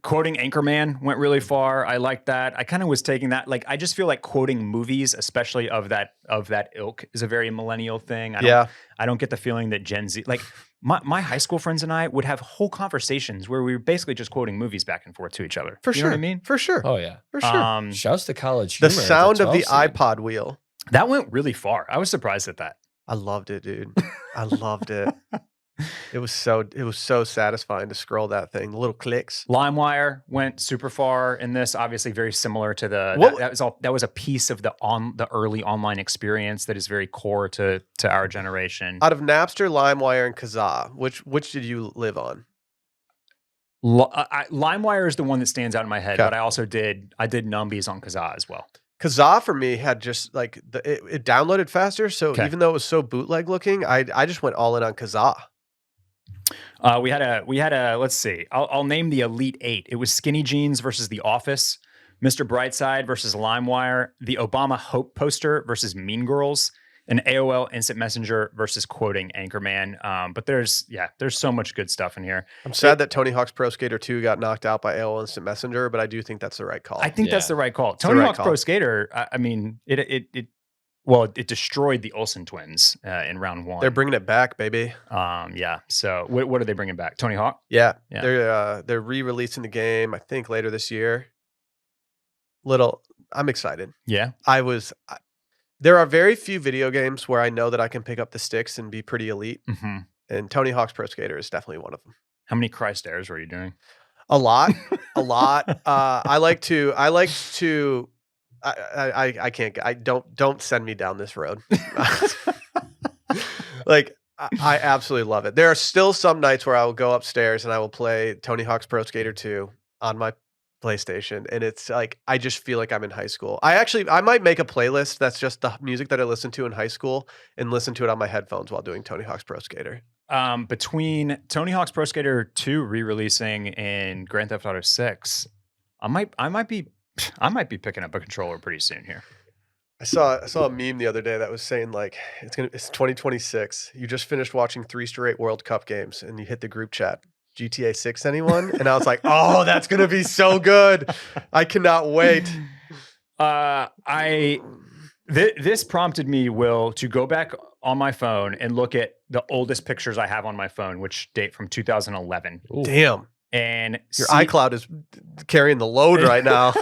[SPEAKER 2] Quoting Anchorman went really far. I like that. I kind of was taking that. Like, I just feel like quoting movies, especially of that ilk, is a very millennial thing. I don't get the feeling that Gen Z, like my high school friends and I would have whole conversations where we were basically just quoting movies back and forth to each other.
[SPEAKER 1] For sure.
[SPEAKER 2] You know what I mean?
[SPEAKER 1] For sure.
[SPEAKER 3] Oh yeah.
[SPEAKER 1] For sure.
[SPEAKER 3] Shouts to college
[SPEAKER 1] The
[SPEAKER 3] humor at
[SPEAKER 1] sound of the
[SPEAKER 3] 12 scene.
[SPEAKER 1] iPod wheel.
[SPEAKER 2] That went really far. I was surprised at that.
[SPEAKER 1] I loved it, dude. I loved it. It was so satisfying to scroll that thing. The little clicks.
[SPEAKER 2] LimeWire went super far in this. Obviously, very similar to
[SPEAKER 1] What-
[SPEAKER 2] that was a piece of the early online experience that is very core to our generation.
[SPEAKER 1] Out of Napster, LimeWire, and Kazaa, which did you live on?
[SPEAKER 2] LimeWire is the one that stands out in my head,
[SPEAKER 1] Okay.
[SPEAKER 2] but I did Numbies on Kazaa as well.
[SPEAKER 1] Kazaa for me had just like it downloaded faster. So
[SPEAKER 2] Okay.
[SPEAKER 1] even though it was so bootleg looking, I just went all in on Kazaa.
[SPEAKER 2] We had a let's see. I'll name the Elite 8. It was Skinny Jeans versus The Office, Mr. Brightside versus LimeWire, the Obama Hope poster versus Mean Girls, and AOL Instant Messenger versus Quoting Anchorman. But there's so much good stuff in here.
[SPEAKER 1] I'm sad that Tony Hawk's Pro Skater 2 got knocked out by AOL Instant Messenger, but I do think that's the right call.
[SPEAKER 2] I think that's the right call.
[SPEAKER 1] the
[SPEAKER 2] Tony
[SPEAKER 1] right
[SPEAKER 2] Hawk's
[SPEAKER 1] call.
[SPEAKER 2] Pro Skater. I mean, it destroyed the Olsen twins in round 1.
[SPEAKER 1] They're bringing it back, baby.
[SPEAKER 2] Yeah. So what are they bringing back? Tony Hawk?
[SPEAKER 1] Yeah.
[SPEAKER 2] Yeah.
[SPEAKER 1] They're re-releasing the game, I think later this year. I'm excited.
[SPEAKER 2] Yeah.
[SPEAKER 1] There are very few video games where I know that I can pick up the sticks and be pretty elite,
[SPEAKER 2] Mm-hmm.
[SPEAKER 1] and Tony Hawk's Pro Skater is definitely one of them.
[SPEAKER 2] How many Christ airs were you doing?
[SPEAKER 1] A lot. I don't send me down this road. Like I absolutely love it. There are still some nights where I will go upstairs and I will play Tony Hawk's Pro Skater 2 on my PlayStation, and it's like I just feel like I'm in high school. I might make a playlist that's just the music that I listened to in high school and listen to it on my headphones while doing Tony Hawk's Pro Skater.
[SPEAKER 2] Between Tony Hawk's Pro Skater 2 re-releasing and Grand Theft Auto 6, I might be picking up a controller pretty soon here.
[SPEAKER 1] I saw a meme the other day that was saying like it's 2026. You just finished watching 3 straight World Cup games and you hit the group chat. GTA 6 anyone? And I was like, oh, that's gonna be so good. I cannot wait.
[SPEAKER 2] This prompted me, Will, to go back on my phone and look at the oldest pictures I have on my phone, which date from 2011.
[SPEAKER 3] Ooh.
[SPEAKER 1] Damn.
[SPEAKER 2] And
[SPEAKER 1] Your iCloud is carrying the load right now.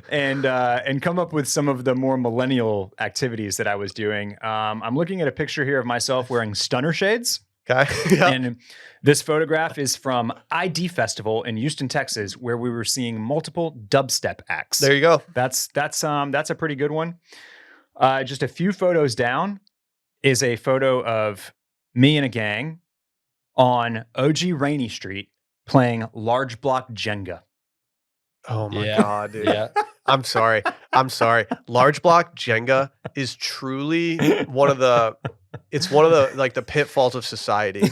[SPEAKER 2] and come up with some of the more millennial activities that I was doing. I'm looking at a picture here of myself wearing stunner shades.
[SPEAKER 1] Okay. Yeah.
[SPEAKER 2] And this photograph is from ID Festival in Houston, Texas, where we were seeing multiple dubstep acts.
[SPEAKER 1] There you go.
[SPEAKER 2] That's a pretty good one. Just a few photos down is a photo of me and a gang on OG Rainey Street playing large block Jenga.
[SPEAKER 1] Oh my
[SPEAKER 3] Yeah.
[SPEAKER 1] God, dude.
[SPEAKER 3] Yeah.
[SPEAKER 1] I'm sorry. Large block Jenga is truly one of the like the pitfalls of society.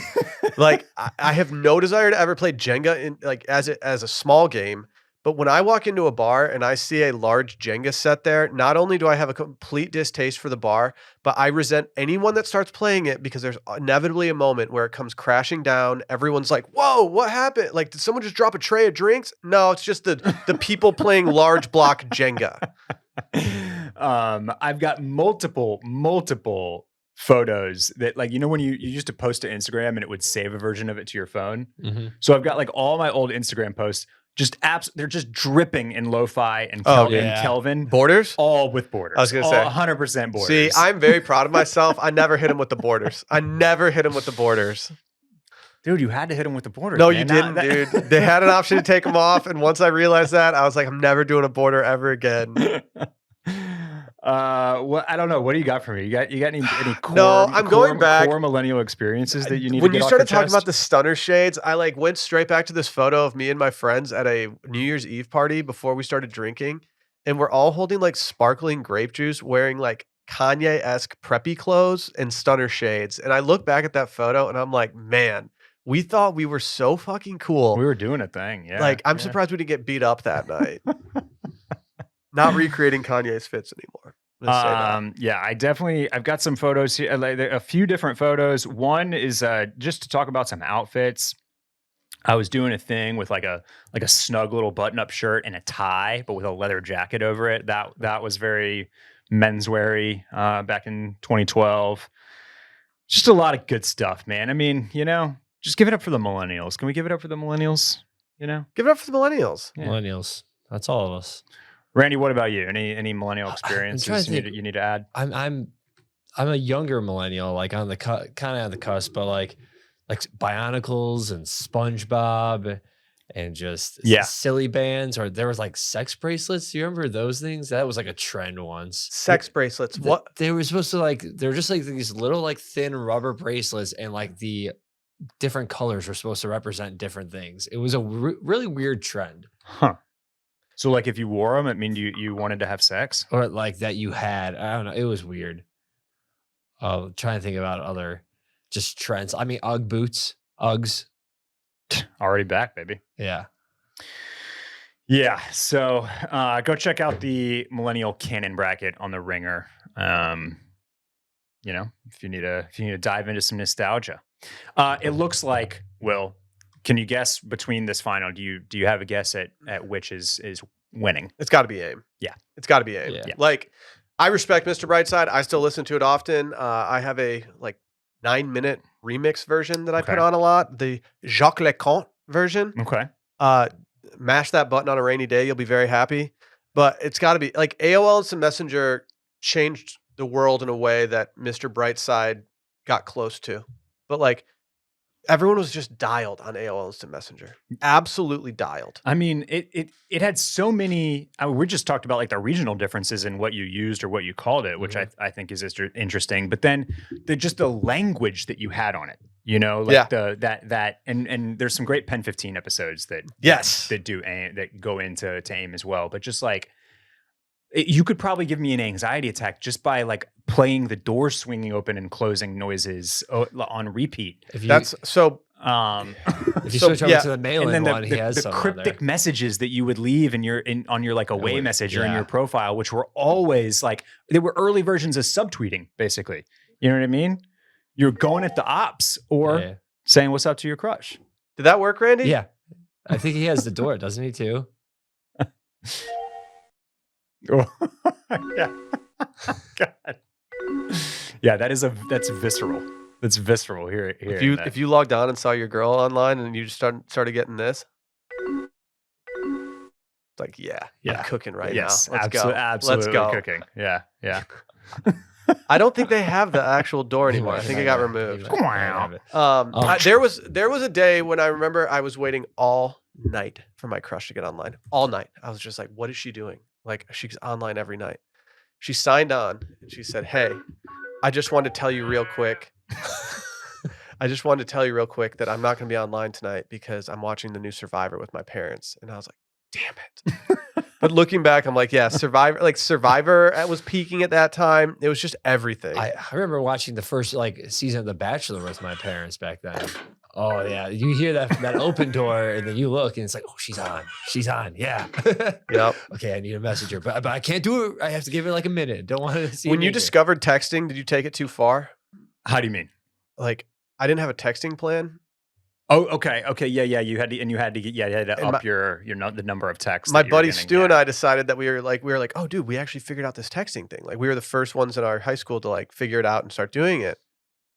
[SPEAKER 1] Like I have no desire to ever play Jenga in like as a small game, but when I walk into a bar and I see a large Jenga set there, not only do I have a complete distaste for the bar, but I resent anyone that starts playing it because there's inevitably a moment where it comes crashing down. Everyone's like, "Whoa, what happened? Like, did someone just drop a tray of drinks?" No, it's just the people playing large block Jenga.
[SPEAKER 2] I've got multiple photos that, like, you know, when you used to post to Instagram and it would save a version of it to your phone.
[SPEAKER 3] Mm-hmm.
[SPEAKER 2] So I've got like all my old Instagram posts, just apps. They're just dripping in lo-fi and,
[SPEAKER 3] yeah.
[SPEAKER 2] Kelvin,
[SPEAKER 1] Borders?
[SPEAKER 2] all with borders.
[SPEAKER 1] I was gonna say.
[SPEAKER 2] 100% borders.
[SPEAKER 1] See, I'm very proud of myself. I never hit him with the borders.
[SPEAKER 2] Dude, you had to hit them with the borders.
[SPEAKER 1] No,
[SPEAKER 2] man.
[SPEAKER 1] you didn't, dude. They had an option to take them off, and once I realized that, I was like, I'm never doing a border ever again.
[SPEAKER 2] Well, I don't know. What do you got for me? You got any core?
[SPEAKER 1] No, I'm going back.
[SPEAKER 2] Core millennial experiences that you need.
[SPEAKER 1] When
[SPEAKER 2] to
[SPEAKER 1] you
[SPEAKER 2] get
[SPEAKER 1] started
[SPEAKER 2] off your
[SPEAKER 1] talking
[SPEAKER 2] chest?
[SPEAKER 1] about the stunner shades, I like went straight back to this photo of me and my friends at a New Year's Eve party before we started drinking, and we're all holding like sparkling grape juice, wearing like Kanye-esque preppy clothes and stunner shades. And I look back at that photo and I'm like, man, we thought we were so fucking cool.
[SPEAKER 2] We were doing a thing. Yeah.
[SPEAKER 1] Like, I'm
[SPEAKER 2] yeah.
[SPEAKER 1] surprised we didn't get beat up that night. Not recreating Kanye's fits anymore. Let's say that.
[SPEAKER 2] Yeah, I've got some photos here, like a few different photos. One is just to talk about some outfits. I was doing a thing with like a snug little button-up shirt and a tie, but with a leather jacket over it. That was very mensweary back in 2012. Just a lot of good stuff, man. I mean, you know, just give it up for the millennials. Can we give it up for the millennials? You know,
[SPEAKER 1] Give it up for the millennials.
[SPEAKER 2] Yeah.
[SPEAKER 3] Millennials. That's all of us.
[SPEAKER 2] Randy, what about you? Any millennial experiences
[SPEAKER 3] to think.
[SPEAKER 2] you need to add?
[SPEAKER 3] I'm a younger millennial, like on the kind of on the cusp, but like Bionicles and SpongeBob and just silly bands, or there was like sex bracelets. Do you remember those things? That was like a trend once.
[SPEAKER 1] Sex bracelets. What?
[SPEAKER 3] They were supposed to like, they were just like these little like thin rubber bracelets, and like the different colors were supposed to represent different things. It was a really weird trend.
[SPEAKER 2] Huh. So like if you wore them, it mean you wanted to have sex?
[SPEAKER 3] Or like that you had, I don't know. It was weird. Trying to think about other just trends. I mean, Ugg boots, Uggs.
[SPEAKER 2] Already back, baby.
[SPEAKER 3] Yeah.
[SPEAKER 2] Yeah. So go check out the Millennial Canon bracket on the Ringer. You know, if you need to dive into some nostalgia. It looks like, Will, can you guess between this final? Do you have a guess at which is winning?
[SPEAKER 1] It's got to be Aime.
[SPEAKER 2] Yeah.
[SPEAKER 1] It's got to be Aime.
[SPEAKER 3] Yeah.
[SPEAKER 1] Like, I respect Mr. Brightside. I still listen to it often. I have a like 9-minute remix version that I put on a lot. The Jacques Leconte version.
[SPEAKER 2] Okay.
[SPEAKER 1] Mash that button on a rainy day. You'll be very happy. But it's got to be like AOL Instant Messenger changed the world in a way that Mr. Brightside got close to. But like, everyone was just dialed on AOL Instant Messenger. Absolutely dialed.
[SPEAKER 2] I mean, it had so many. We just talked about like the regional differences in what you used or what you called it, which I think is interesting. But then just the language that you had on it, you know, like and there's some great Pen 15 episodes that go into Aime as well. But just like, you could probably give me an anxiety attack just by like playing the door swinging open and closing noises on repeat.
[SPEAKER 3] If you
[SPEAKER 2] switch
[SPEAKER 3] over to the mail-in one, he has
[SPEAKER 2] the cryptic messages that you would leave on your like away message or in your profile, which were always like, they were early versions of subtweeting, basically. You know what I mean? You're going at the ops or saying what's up to your crush.
[SPEAKER 1] Did that work, Randy?
[SPEAKER 3] Yeah. I think he has the door, doesn't he too?
[SPEAKER 2] Yeah. God. Yeah, that's visceral. That's visceral here.
[SPEAKER 1] If you logged on and saw your girl online and you just started getting this, it's like, I'm cooking right now. Let's go.
[SPEAKER 2] Absolutely
[SPEAKER 1] Let's go.
[SPEAKER 2] Cooking. Yeah.
[SPEAKER 1] I don't think they have the actual door anymore. I think it got removed. There was a day when I remember I was waiting all night for my crush to get online. All night. I was just like, what is she doing? Like, she's online every night. She signed on and she said, "Hey, I just wanted to tell you real quick. That I'm not going to be online tonight because I'm watching the new Survivor with my parents." And I was like, damn it. But looking back, I'm like, yeah, Survivor was peaking at that time. It was just everything.
[SPEAKER 3] I remember watching the first season of The Bachelor with my parents back then. Oh yeah, you hear that open door, and then you look, and it's like, oh, she's on, yeah.
[SPEAKER 1] Yep.
[SPEAKER 3] Okay, I need a messenger, but I can't do it. I have to give it like a minute. Don't want to see.
[SPEAKER 1] When you discovered texting, did you take it too far?
[SPEAKER 2] How do you mean?
[SPEAKER 1] Like, I didn't have a texting plan.
[SPEAKER 2] Oh, okay, yeah. You had to up the number of texts.
[SPEAKER 1] My buddy Stu and I decided that we were like, oh, dude, we actually figured out this texting thing. Like, we were the first ones in our high school to like figure it out and start doing it.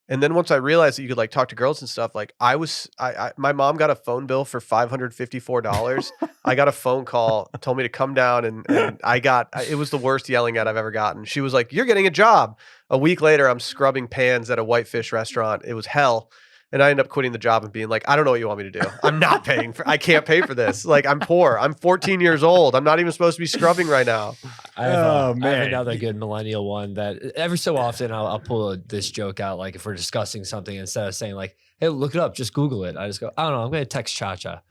[SPEAKER 1] And then once I realized that you could like talk to girls and stuff, like my mom got a phone bill for $554. I got a phone call, told me to come down, and it was the worst yelling at I've ever gotten. She was like, "You're getting a job." A week later, I'm scrubbing pans at a whitefish restaurant. It was hell. And I ended up quitting the job and being like, I don't know what you want me to do. I'm not paying I can't pay for this. Like, I'm poor. I'm 14 years old. I'm not even supposed to be scrubbing right now.
[SPEAKER 3] I have another good millennial one that every so often I'll pull this joke out. Like if we're discussing something, instead of saying like, hey, look it up, just Google it. I just go, I don't know. I'm going to text Cha-Cha.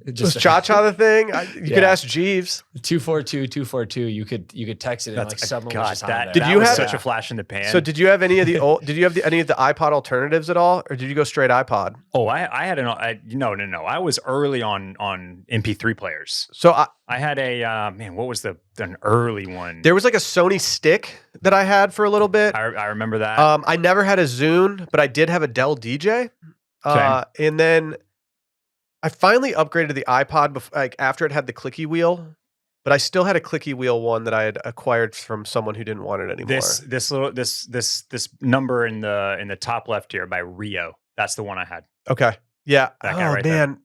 [SPEAKER 1] Was Cha-Cha the thing? You could ask Jeeves.
[SPEAKER 3] 242-242. You could text it and like someone was just on there.
[SPEAKER 2] Did you have such a flash in the pan?
[SPEAKER 1] So did you have any of the old? Did you have any of the iPod alternatives at all, or did you go straight iPod?
[SPEAKER 2] Oh, I had no. I was early on MP3 players.
[SPEAKER 1] So
[SPEAKER 2] I had a what was an early one?
[SPEAKER 1] There was like a Sony stick that I had for a little bit.
[SPEAKER 2] I remember that.
[SPEAKER 1] I never had a Zune, but I did have a Dell DJ. And then I finally upgraded the iPod after it had the clicky wheel, but I still had a clicky wheel one that I had acquired from someone who didn't want it anymore.
[SPEAKER 2] This number in the top left here by Rio. That's the one I had.
[SPEAKER 1] Okay. Yeah.
[SPEAKER 2] That guy right
[SPEAKER 1] man,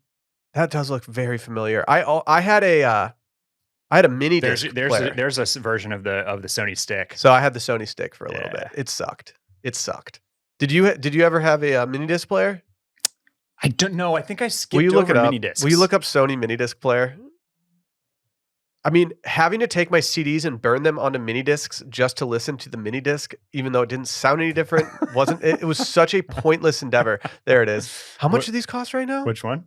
[SPEAKER 1] that does look very familiar. I had a I had a mini disc player.
[SPEAKER 2] There's a version of the Sony stick.
[SPEAKER 1] So I had the Sony stick for a little bit. It sucked. Did you ever have a mini disc player?
[SPEAKER 2] I don't know. I think I skipped over mini discs.
[SPEAKER 1] Will you look up Sony mini disc player? I mean, having to take my CDs and burn them onto mini discs just to listen to the mini disc, even though it didn't sound any different, wasn't it? It was such a pointless endeavor. There it is. How much do these cost right now?
[SPEAKER 2] Which one?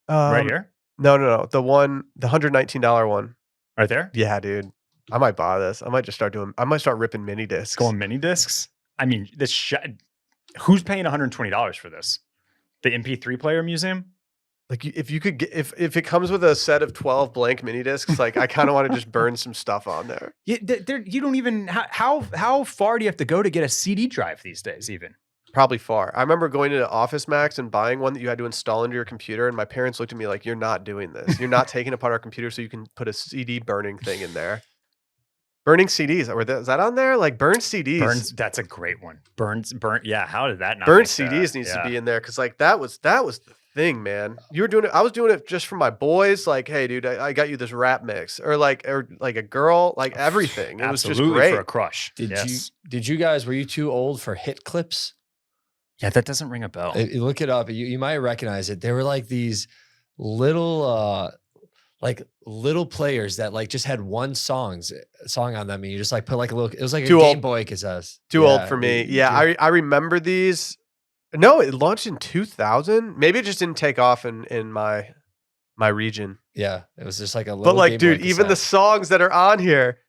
[SPEAKER 2] Right here?
[SPEAKER 1] No. The $119 one.
[SPEAKER 2] Right there?
[SPEAKER 1] Yeah, dude. I might buy this. I might start ripping mini discs.
[SPEAKER 2] Going mini discs? I mean, who's paying $120 for this? The MP3 player museum?
[SPEAKER 1] Like if you could get if it comes with a set of 12 blank mini discs, like I kind of want to just burn some stuff on there.
[SPEAKER 2] Yeah, you don't even how far do you have to go to get a CD drive these days? Even
[SPEAKER 1] probably far. I remember going into Office Max and buying one that you had to install into your computer, and my parents looked at me like, "You're not doing this. You're not taking apart our computer so you can put a CD burning thing in there." Burning CDs, is that on there? Like burn CDs.
[SPEAKER 2] That's a great one. Yeah. How did that not?
[SPEAKER 1] Burn CDs needs to be in there because like that was the thing, man. You were doing it. I was doing it just for my boys. Like, hey, dude, I got you this rap mix, or like a girl, like everything. It was just great
[SPEAKER 2] for a crush.
[SPEAKER 3] Did you guys? Were you too old for hit clips?
[SPEAKER 2] Yeah, that doesn't ring a bell.
[SPEAKER 3] You look it up. You might recognize it. They were like these little players that like just had one song on them, and you just like put like a little. It was like
[SPEAKER 1] too
[SPEAKER 3] a
[SPEAKER 1] old.
[SPEAKER 3] Game Boy cassette.
[SPEAKER 1] Too old for me. Yeah, I remember these. No, it launched in 2000. Maybe it just didn't take off in my region.
[SPEAKER 3] Yeah, it was just like a little.
[SPEAKER 1] But like,
[SPEAKER 3] Game
[SPEAKER 1] dude,
[SPEAKER 3] Boy
[SPEAKER 1] even the
[SPEAKER 3] cassette.
[SPEAKER 1] songs that are on here,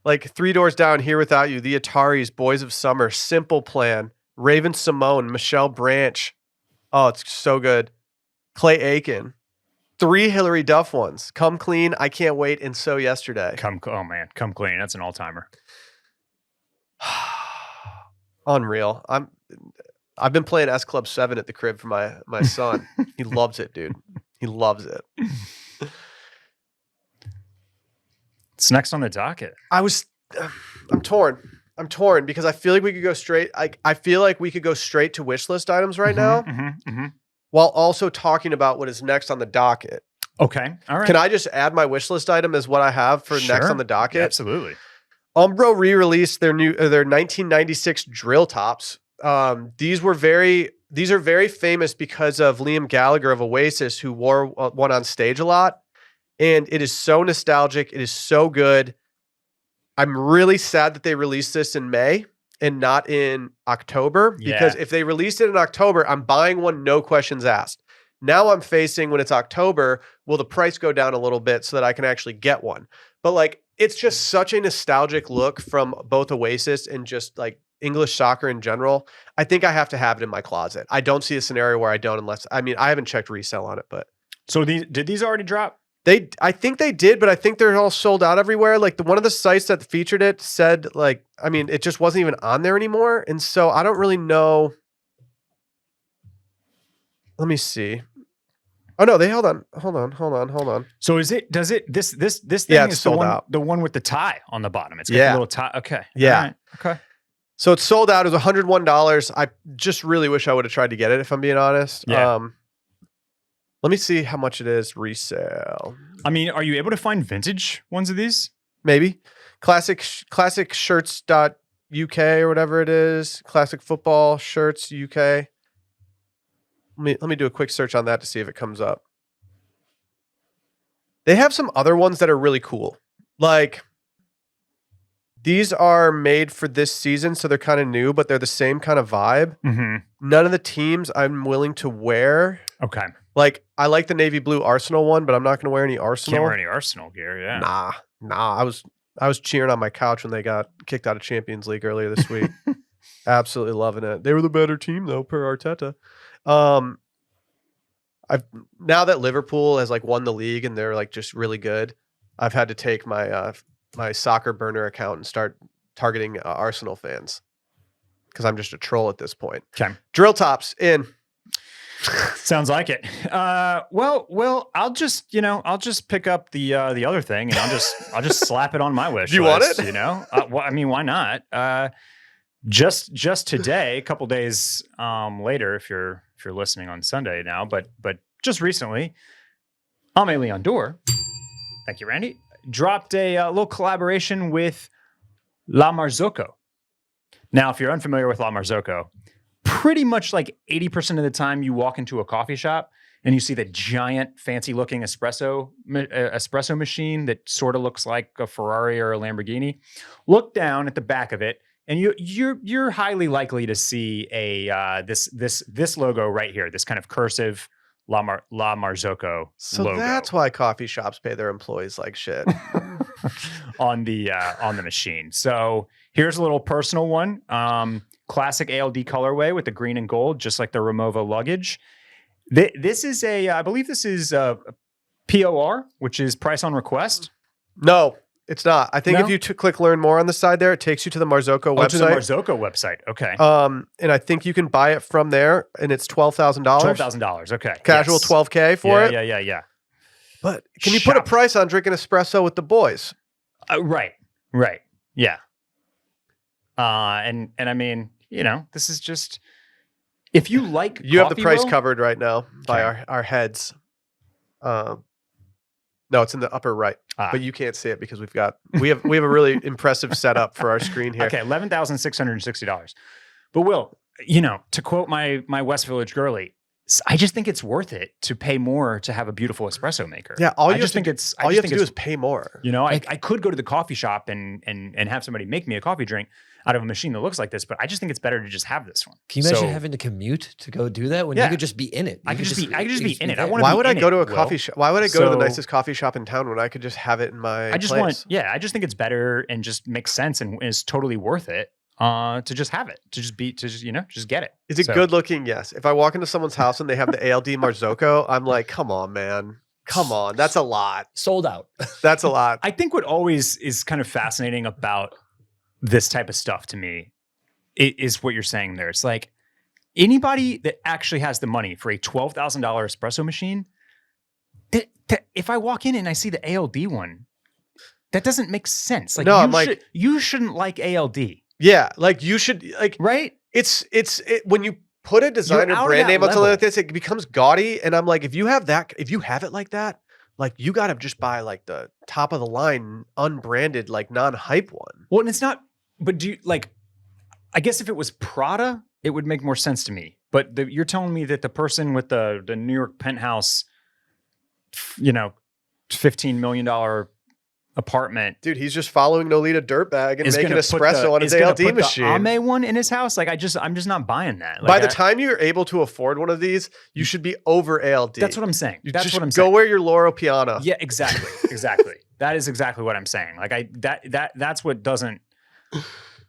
[SPEAKER 1] like Three Doors Down, Here Without You, The Ataris, Boys of Summer, Simple Plan, Raven Simone, Michelle Branch. Oh, it's so good. Clay Aiken. 3 Hillary Duff ones. Come Clean, I Can't Wait, and So Yesterday.
[SPEAKER 2] Come Clean. That's an all-timer.
[SPEAKER 1] Unreal. I've been playing S Club 7 at the crib for my son. He loves it, dude. He loves it.
[SPEAKER 2] It's next on the docket.
[SPEAKER 1] I'm torn because I feel like we could go straight. I feel like we could go straight to wish list items right now, while also talking about what is next on the docket.
[SPEAKER 2] Okay, all right.
[SPEAKER 1] Can I just add my wish list item as what I have for next on the docket?
[SPEAKER 2] Yeah, absolutely.
[SPEAKER 1] Umbro re-released their 1996 drill tops. These are very famous because of Liam Gallagher of Oasis, who wore one on stage a lot. And it is so nostalgic. It is so good. I'm really sad that they released this in May and not in October, because if they released it in October, I'm buying one, no questions asked. Now I'm facing when it's October, will the price go down a little bit so that I can actually get one? But like, it's just such a nostalgic look from both Oasis and just like English soccer in general. I think I have to have it in my closet. I don't see a scenario where I don't, I haven't checked resale on it, but.
[SPEAKER 2] So did these already drop?
[SPEAKER 1] I think they did, but I think they're all sold out everywhere. Like one of the sites that featured it said it just wasn't even on there anymore. And so I don't really know. Let me see. Oh no, hold on.
[SPEAKER 2] So this thing
[SPEAKER 1] it's
[SPEAKER 2] is
[SPEAKER 1] sold out.
[SPEAKER 2] The one with the tie on the bottom. It's got a little tie. Okay.
[SPEAKER 1] Yeah.
[SPEAKER 2] All right. Okay.
[SPEAKER 1] So it's sold out. It was $101. I just really wish I would have tried to get it, if I'm being honest.
[SPEAKER 2] Yeah.
[SPEAKER 1] Let me see how much it is resale.
[SPEAKER 2] I mean, are you able to find vintage ones of these?
[SPEAKER 1] Maybe. Classic shirts.uk or whatever it is. Classic football shirts UK. Let me do a quick search on that to see if it comes up. They have some other ones that are really cool. Like, these are made for this season, so they're kind of new, but they're the same kind of vibe.
[SPEAKER 2] Mm-hmm.
[SPEAKER 1] None of the teams I'm willing to wear.
[SPEAKER 2] Okay.
[SPEAKER 1] Like, I like the navy blue Arsenal one, but I'm not going to wear any Arsenal.
[SPEAKER 2] Can't wear any Arsenal gear, yeah.
[SPEAKER 1] Nah. I was cheering on my couch when they got kicked out of Champions League earlier this week. Absolutely loving it. They were the better team, though, per Arteta. Now that Liverpool has like won the league and they're like just really good, I've had to take my my soccer burner account and start targeting Arsenal fans because I'm just a troll at this point.
[SPEAKER 2] Okay.
[SPEAKER 1] Drill tops in.
[SPEAKER 2] Sounds like it. Well, I'll just pick up the other thing and I'll just slap it on my wish.
[SPEAKER 1] Do you
[SPEAKER 2] list,
[SPEAKER 1] want it?
[SPEAKER 2] Well, I mean, why not? Just today, a couple days later, if you're listening on Sunday now, but just recently, Aime Leon Dore. Thank you, Randy. dropped a little collaboration with La Marzocco. Now, if you're unfamiliar with La Marzocco, pretty much like 80% of the time you walk into a coffee shop and you see the giant fancy-looking espresso machine that sort of looks like a Ferrari or a Lamborghini. Look down at the back of it, and you're highly likely to see this logo right here, this kind of cursive La Marzocco
[SPEAKER 1] So
[SPEAKER 2] logo.
[SPEAKER 1] that's why coffee shops pay their employees like shit.
[SPEAKER 2] on the machine. So here's a little personal one. Classic ALD colorway with the green and gold, just like the Rimowa luggage. This is I believe this is POR, which is price on request.
[SPEAKER 1] No, it's not. I think
[SPEAKER 2] No?
[SPEAKER 1] if you click learn more on the side there, it takes you to the Marzocco website.
[SPEAKER 2] To the Marzocco website. Okay.
[SPEAKER 1] And I think you can buy it from there, and it's $12,000.
[SPEAKER 2] $12,000. Okay.
[SPEAKER 1] Casual
[SPEAKER 2] Yes.
[SPEAKER 1] $12K for it.
[SPEAKER 2] Yeah.
[SPEAKER 1] But can you put a price on drinking espresso with the boys?
[SPEAKER 2] Right. Yeah. And I mean, this is just, if you like,
[SPEAKER 1] You have the
[SPEAKER 2] coffee,
[SPEAKER 1] price
[SPEAKER 2] Will,
[SPEAKER 1] covered right now by
[SPEAKER 2] Okay.
[SPEAKER 1] our heads. No, it's in the upper right,
[SPEAKER 2] Ah.
[SPEAKER 1] but you can't see it because we have a really impressive setup for our screen here.
[SPEAKER 2] Okay, $11,660. But Will, to quote my West Village girlie, I just think it's worth it to pay more to have a beautiful espresso maker.
[SPEAKER 1] Yeah, all you have to do is pay more.
[SPEAKER 2] I could go to the coffee shop and have somebody make me a coffee drink out of a machine that looks like this, but I just think it's better to just have this one.
[SPEAKER 3] Can you imagine having to commute to go do that when you could just be in it?
[SPEAKER 2] I could just be in it. I
[SPEAKER 3] there.
[SPEAKER 2] want
[SPEAKER 1] Why
[SPEAKER 2] be
[SPEAKER 1] would I
[SPEAKER 2] in
[SPEAKER 1] go to a
[SPEAKER 2] it, Will.
[SPEAKER 1] coffee shop? Why would I go to the
[SPEAKER 2] So-
[SPEAKER 1] nicest coffee shop in town when I could just have it in my
[SPEAKER 2] I just
[SPEAKER 1] place?
[SPEAKER 2] I just think it's better and just makes sense and is totally worth it to just have it, to just get it.
[SPEAKER 1] Is it
[SPEAKER 2] So-
[SPEAKER 1] good looking? Yes. If I walk into someone's house and they have the ALD Marzocco, I'm like, come on, man. Come on. That's a lot.
[SPEAKER 3] Sold out.
[SPEAKER 1] That's a lot.
[SPEAKER 2] I think what always is kind of fascinating about this type of stuff to me is what you're saying there. It's like anybody that actually has the money for a $12,000 espresso machine, if I walk in and I see the ALD one, that doesn't make sense. Like,
[SPEAKER 1] No,
[SPEAKER 2] you shouldn't like ALD,
[SPEAKER 1] Yeah. Like you should
[SPEAKER 2] right?
[SPEAKER 1] It's when you put a designer
[SPEAKER 2] out of
[SPEAKER 1] brand
[SPEAKER 2] that
[SPEAKER 1] name on something
[SPEAKER 2] level.
[SPEAKER 1] like this, it becomes gaudy. And I'm like, if you have it like that, like you got to just buy like the top of the line, unbranded, like non-hype one.
[SPEAKER 2] Well, and it's not, but do you I guess if it was Prada, it would make more sense to me. But you're telling me that the person with the New York penthouse, $15 million apartment,
[SPEAKER 1] Dude, he's just following Nolita Dirtbag and
[SPEAKER 2] is
[SPEAKER 1] making
[SPEAKER 2] gonna
[SPEAKER 1] espresso on his
[SPEAKER 2] is gonna
[SPEAKER 1] ALD
[SPEAKER 2] put
[SPEAKER 1] machine.
[SPEAKER 2] the Aime one in his house. Like, I'm just not buying that. Like,
[SPEAKER 1] By the time you're able to afford one of these, you should be over ALD.
[SPEAKER 2] that's what I'm saying. That's
[SPEAKER 1] Just
[SPEAKER 2] what I'm
[SPEAKER 1] go
[SPEAKER 2] saying.
[SPEAKER 1] wear your Loro Piana.
[SPEAKER 2] Yeah, exactly. That is exactly what I'm saying. Like, that's what doesn't.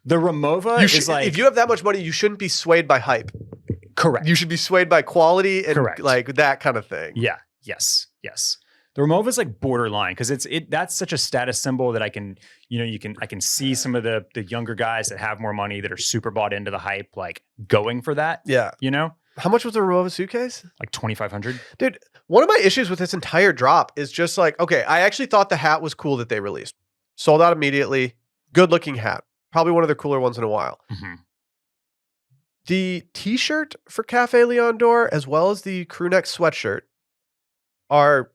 [SPEAKER 2] The Rimowa is like,
[SPEAKER 1] if you have that much money, you shouldn't be swayed by hype.
[SPEAKER 2] correct.
[SPEAKER 1] You should be swayed by quality and
[SPEAKER 2] Correct.
[SPEAKER 1] like that kind of thing.
[SPEAKER 2] Yeah. Yes. The Rimowa is like borderline because that's such a status symbol that I can see some of the younger guys that have more money that are super bought into the hype, like going for that.
[SPEAKER 1] Yeah. How much was a Rimowa suitcase?
[SPEAKER 2] Like 2,500.
[SPEAKER 1] Dude, one of my issues with this entire drop is just like, okay, I actually thought the hat was cool that they released. Sold out immediately. Good looking hat. Probably one of their cooler ones in a while.
[SPEAKER 2] Mm-hmm.
[SPEAKER 1] The t-shirt for Cafe Leon Dore, as well as the crew neck sweatshirt, are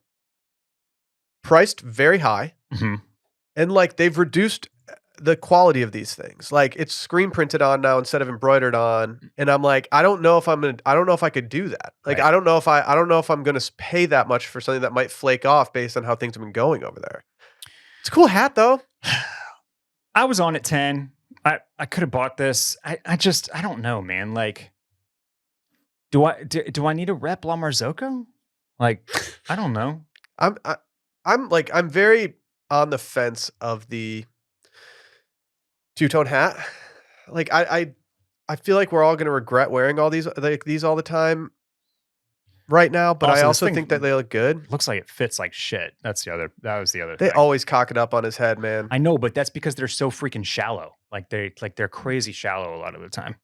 [SPEAKER 1] priced very high.
[SPEAKER 2] Mm-hmm.
[SPEAKER 1] And like they've reduced the quality of these things. Like it's screen printed on now instead of embroidered on. And I'm like, I don't know if I could do that. Like,
[SPEAKER 2] Right.
[SPEAKER 1] I don't know if I'm going to pay that much for something that might flake off based on how things have been going over there. It's a cool hat though.
[SPEAKER 2] I was on at 10. I could have bought this. I don't know, man. Like, do I need a rep La Marzocco? Like, I don't know.
[SPEAKER 1] I'm very on the fence of the two-tone hat. Like I feel like we're all going to regret wearing all these all the time right now, but
[SPEAKER 2] Also,
[SPEAKER 1] I
[SPEAKER 2] this
[SPEAKER 1] also
[SPEAKER 2] thing
[SPEAKER 1] think that they look good.
[SPEAKER 2] Looks like it fits like shit. That was the other
[SPEAKER 1] They
[SPEAKER 2] thing.
[SPEAKER 1] always cock it up on his head, man.
[SPEAKER 2] I know, but that's because they're so freaking shallow. Like they're crazy shallow a lot of the time.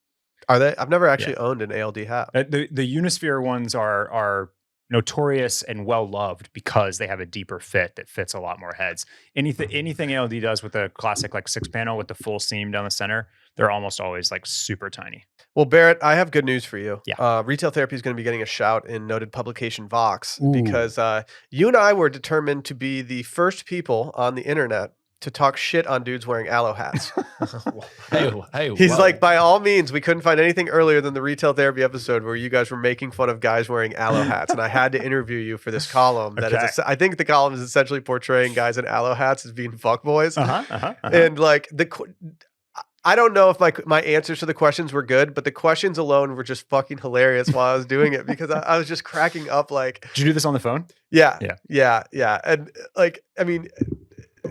[SPEAKER 1] Are they? I've never actually owned an ALD hat.
[SPEAKER 2] The Unisphere ones are notorious and well loved because they have a deeper fit that fits a lot more heads. Anything ALD does with a classic like 6-panel with the full seam down the center, they're almost always like super tiny.
[SPEAKER 1] Well, Barrett, I have good news for you.
[SPEAKER 2] Yeah.
[SPEAKER 1] Retail Therapy is going to be getting a shout in noted publication Vox
[SPEAKER 2] Ooh.
[SPEAKER 1] because you and I were determined to be the first people on the internet to talk shit on dudes wearing aloe hats.
[SPEAKER 3] Hey,
[SPEAKER 1] He's
[SPEAKER 3] whoa.
[SPEAKER 1] like, by all means, we couldn't find anything earlier than the Retail Therapy episode where you guys were making fun of guys wearing aloe hats, and I had to interview you for this column. That
[SPEAKER 2] Okay.
[SPEAKER 1] is, I think the column is essentially portraying guys in aloe hats as being fuckboys.
[SPEAKER 2] Uh-huh.
[SPEAKER 1] And like I don't know if my answers to the questions were good, but the questions alone were just fucking hilarious while I was doing it because I was just cracking up. Like,
[SPEAKER 2] Did you do this on the phone?
[SPEAKER 1] yeah,
[SPEAKER 2] Yeah.
[SPEAKER 1] and like, I mean,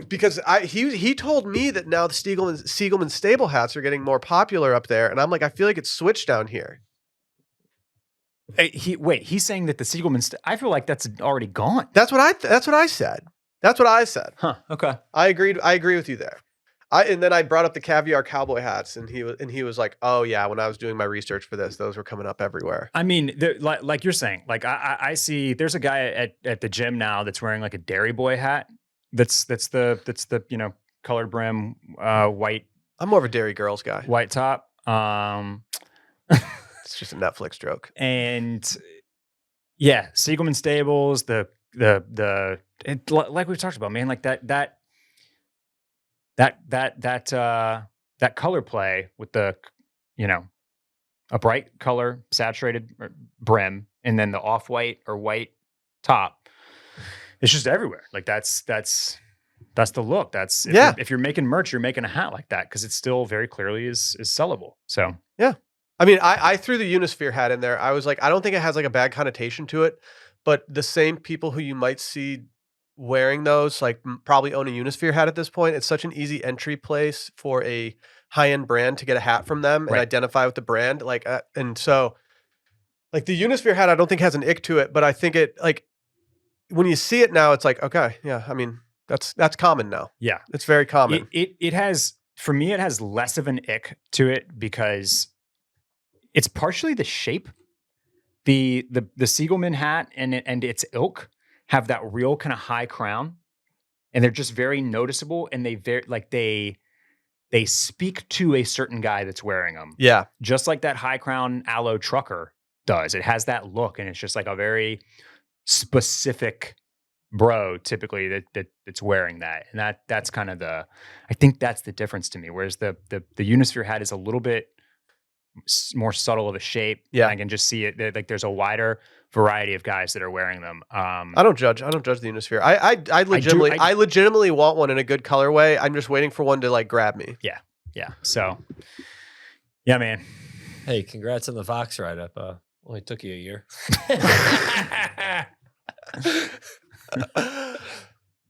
[SPEAKER 1] because he told me that now the Siegelman stable hats are getting more popular up there, and I'm like, I feel like it's switched down here.
[SPEAKER 2] He's saying that the Siegelman. I feel like that's already gone.
[SPEAKER 1] That's what I said. That's what I said.
[SPEAKER 2] Huh. Okay.
[SPEAKER 1] I agree with you there. And then I brought up the caviar cowboy hats, and he was like, "Oh yeah, when I was doing my research for this, those were coming up everywhere."
[SPEAKER 2] I mean, like you're saying, like I see. There's a guy at the gym now that's wearing like a Dairy Boy hat. That's the colored brim, white.
[SPEAKER 1] I'm more of a Dairy Girls guy.
[SPEAKER 2] White top.
[SPEAKER 1] It's just a Netflix joke.
[SPEAKER 2] And yeah, Siegelman stables. Like we've talked about, man. Like that color play with the, a bright color, saturated brim, and then the off-white or white top. It's just everywhere. Like that's the look. That's if you're making merch, you're making a hat like that because it still very clearly is sellable. So
[SPEAKER 1] yeah, I mean, I threw the Unisphere hat in there. I was like, I don't think it has like a bad connotation to it, but the same people who you might see wearing those like probably own a Unisphere hat at this point. It's such an easy entry place for a high-end brand to get a hat from them and identify with the brand. Like, and so like the Unisphere hat, I don't think has an ick to it, but I think it like when you see it now, it's like, okay, yeah. I mean, that's common now.
[SPEAKER 2] Yeah,
[SPEAKER 1] it's very common.
[SPEAKER 2] It has, for me, it has less of an ick to it because it's partially the shape. The Siegelman hat and its ilk have that real kind of high crown, and they're just very noticeable, and they speak to a certain guy that's wearing them.
[SPEAKER 1] Yeah,
[SPEAKER 2] just like that high crown aloe trucker does. It has that look, and it's just like a very specific bro typically that's wearing that, and that's kind of I think that's the difference to me. Whereas the Unisphere hat is a little bit more subtle of a shape.
[SPEAKER 1] Yeah,
[SPEAKER 2] I can just see it. Like there's a wider variety of guys that are wearing them.
[SPEAKER 1] I don't judge the Unisphere. I legitimately want one in a good colorway. I'm just waiting for one to like grab me.
[SPEAKER 2] Yeah. So, yeah, man.
[SPEAKER 3] Hey, congrats on the Vox write-up. Only took you a year.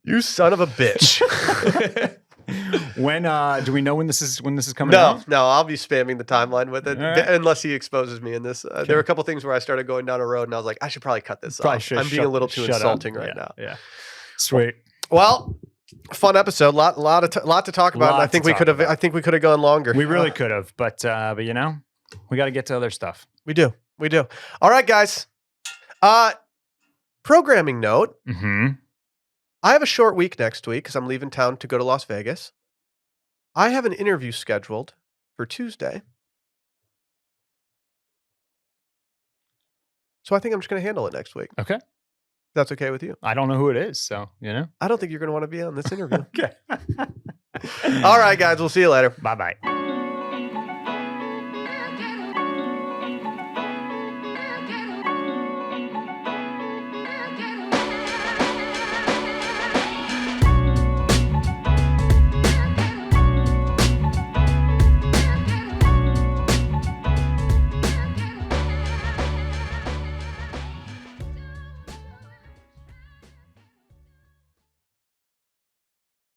[SPEAKER 1] You son of a bitch.
[SPEAKER 2] When do we know when this is coming out?
[SPEAKER 1] No, I'll be spamming the timeline with it unless he exposes me in this. There were a couple things where I started going down a road and I was like, I should probably cut this off. I'm being a little too insulting right now.
[SPEAKER 2] Yeah. Sweet.
[SPEAKER 1] Well, fun episode. Lot to talk about. And I think we could have gone longer.
[SPEAKER 2] We really could have, but we got to get to other stuff.
[SPEAKER 1] We do. All right, guys. Programming note.
[SPEAKER 2] Mm-hmm.
[SPEAKER 1] I have a short week next week because I'm leaving town to go to Las Vegas. I have an interview scheduled for Tuesday. So I think I'm just going to handle it next week.
[SPEAKER 2] Okay.
[SPEAKER 1] That's okay with you?
[SPEAKER 2] I don't know who it is, so,
[SPEAKER 1] I don't think you're going to want to be on this interview.
[SPEAKER 2] Okay.
[SPEAKER 1] All right, guys. We'll see you later.
[SPEAKER 2] Bye-bye.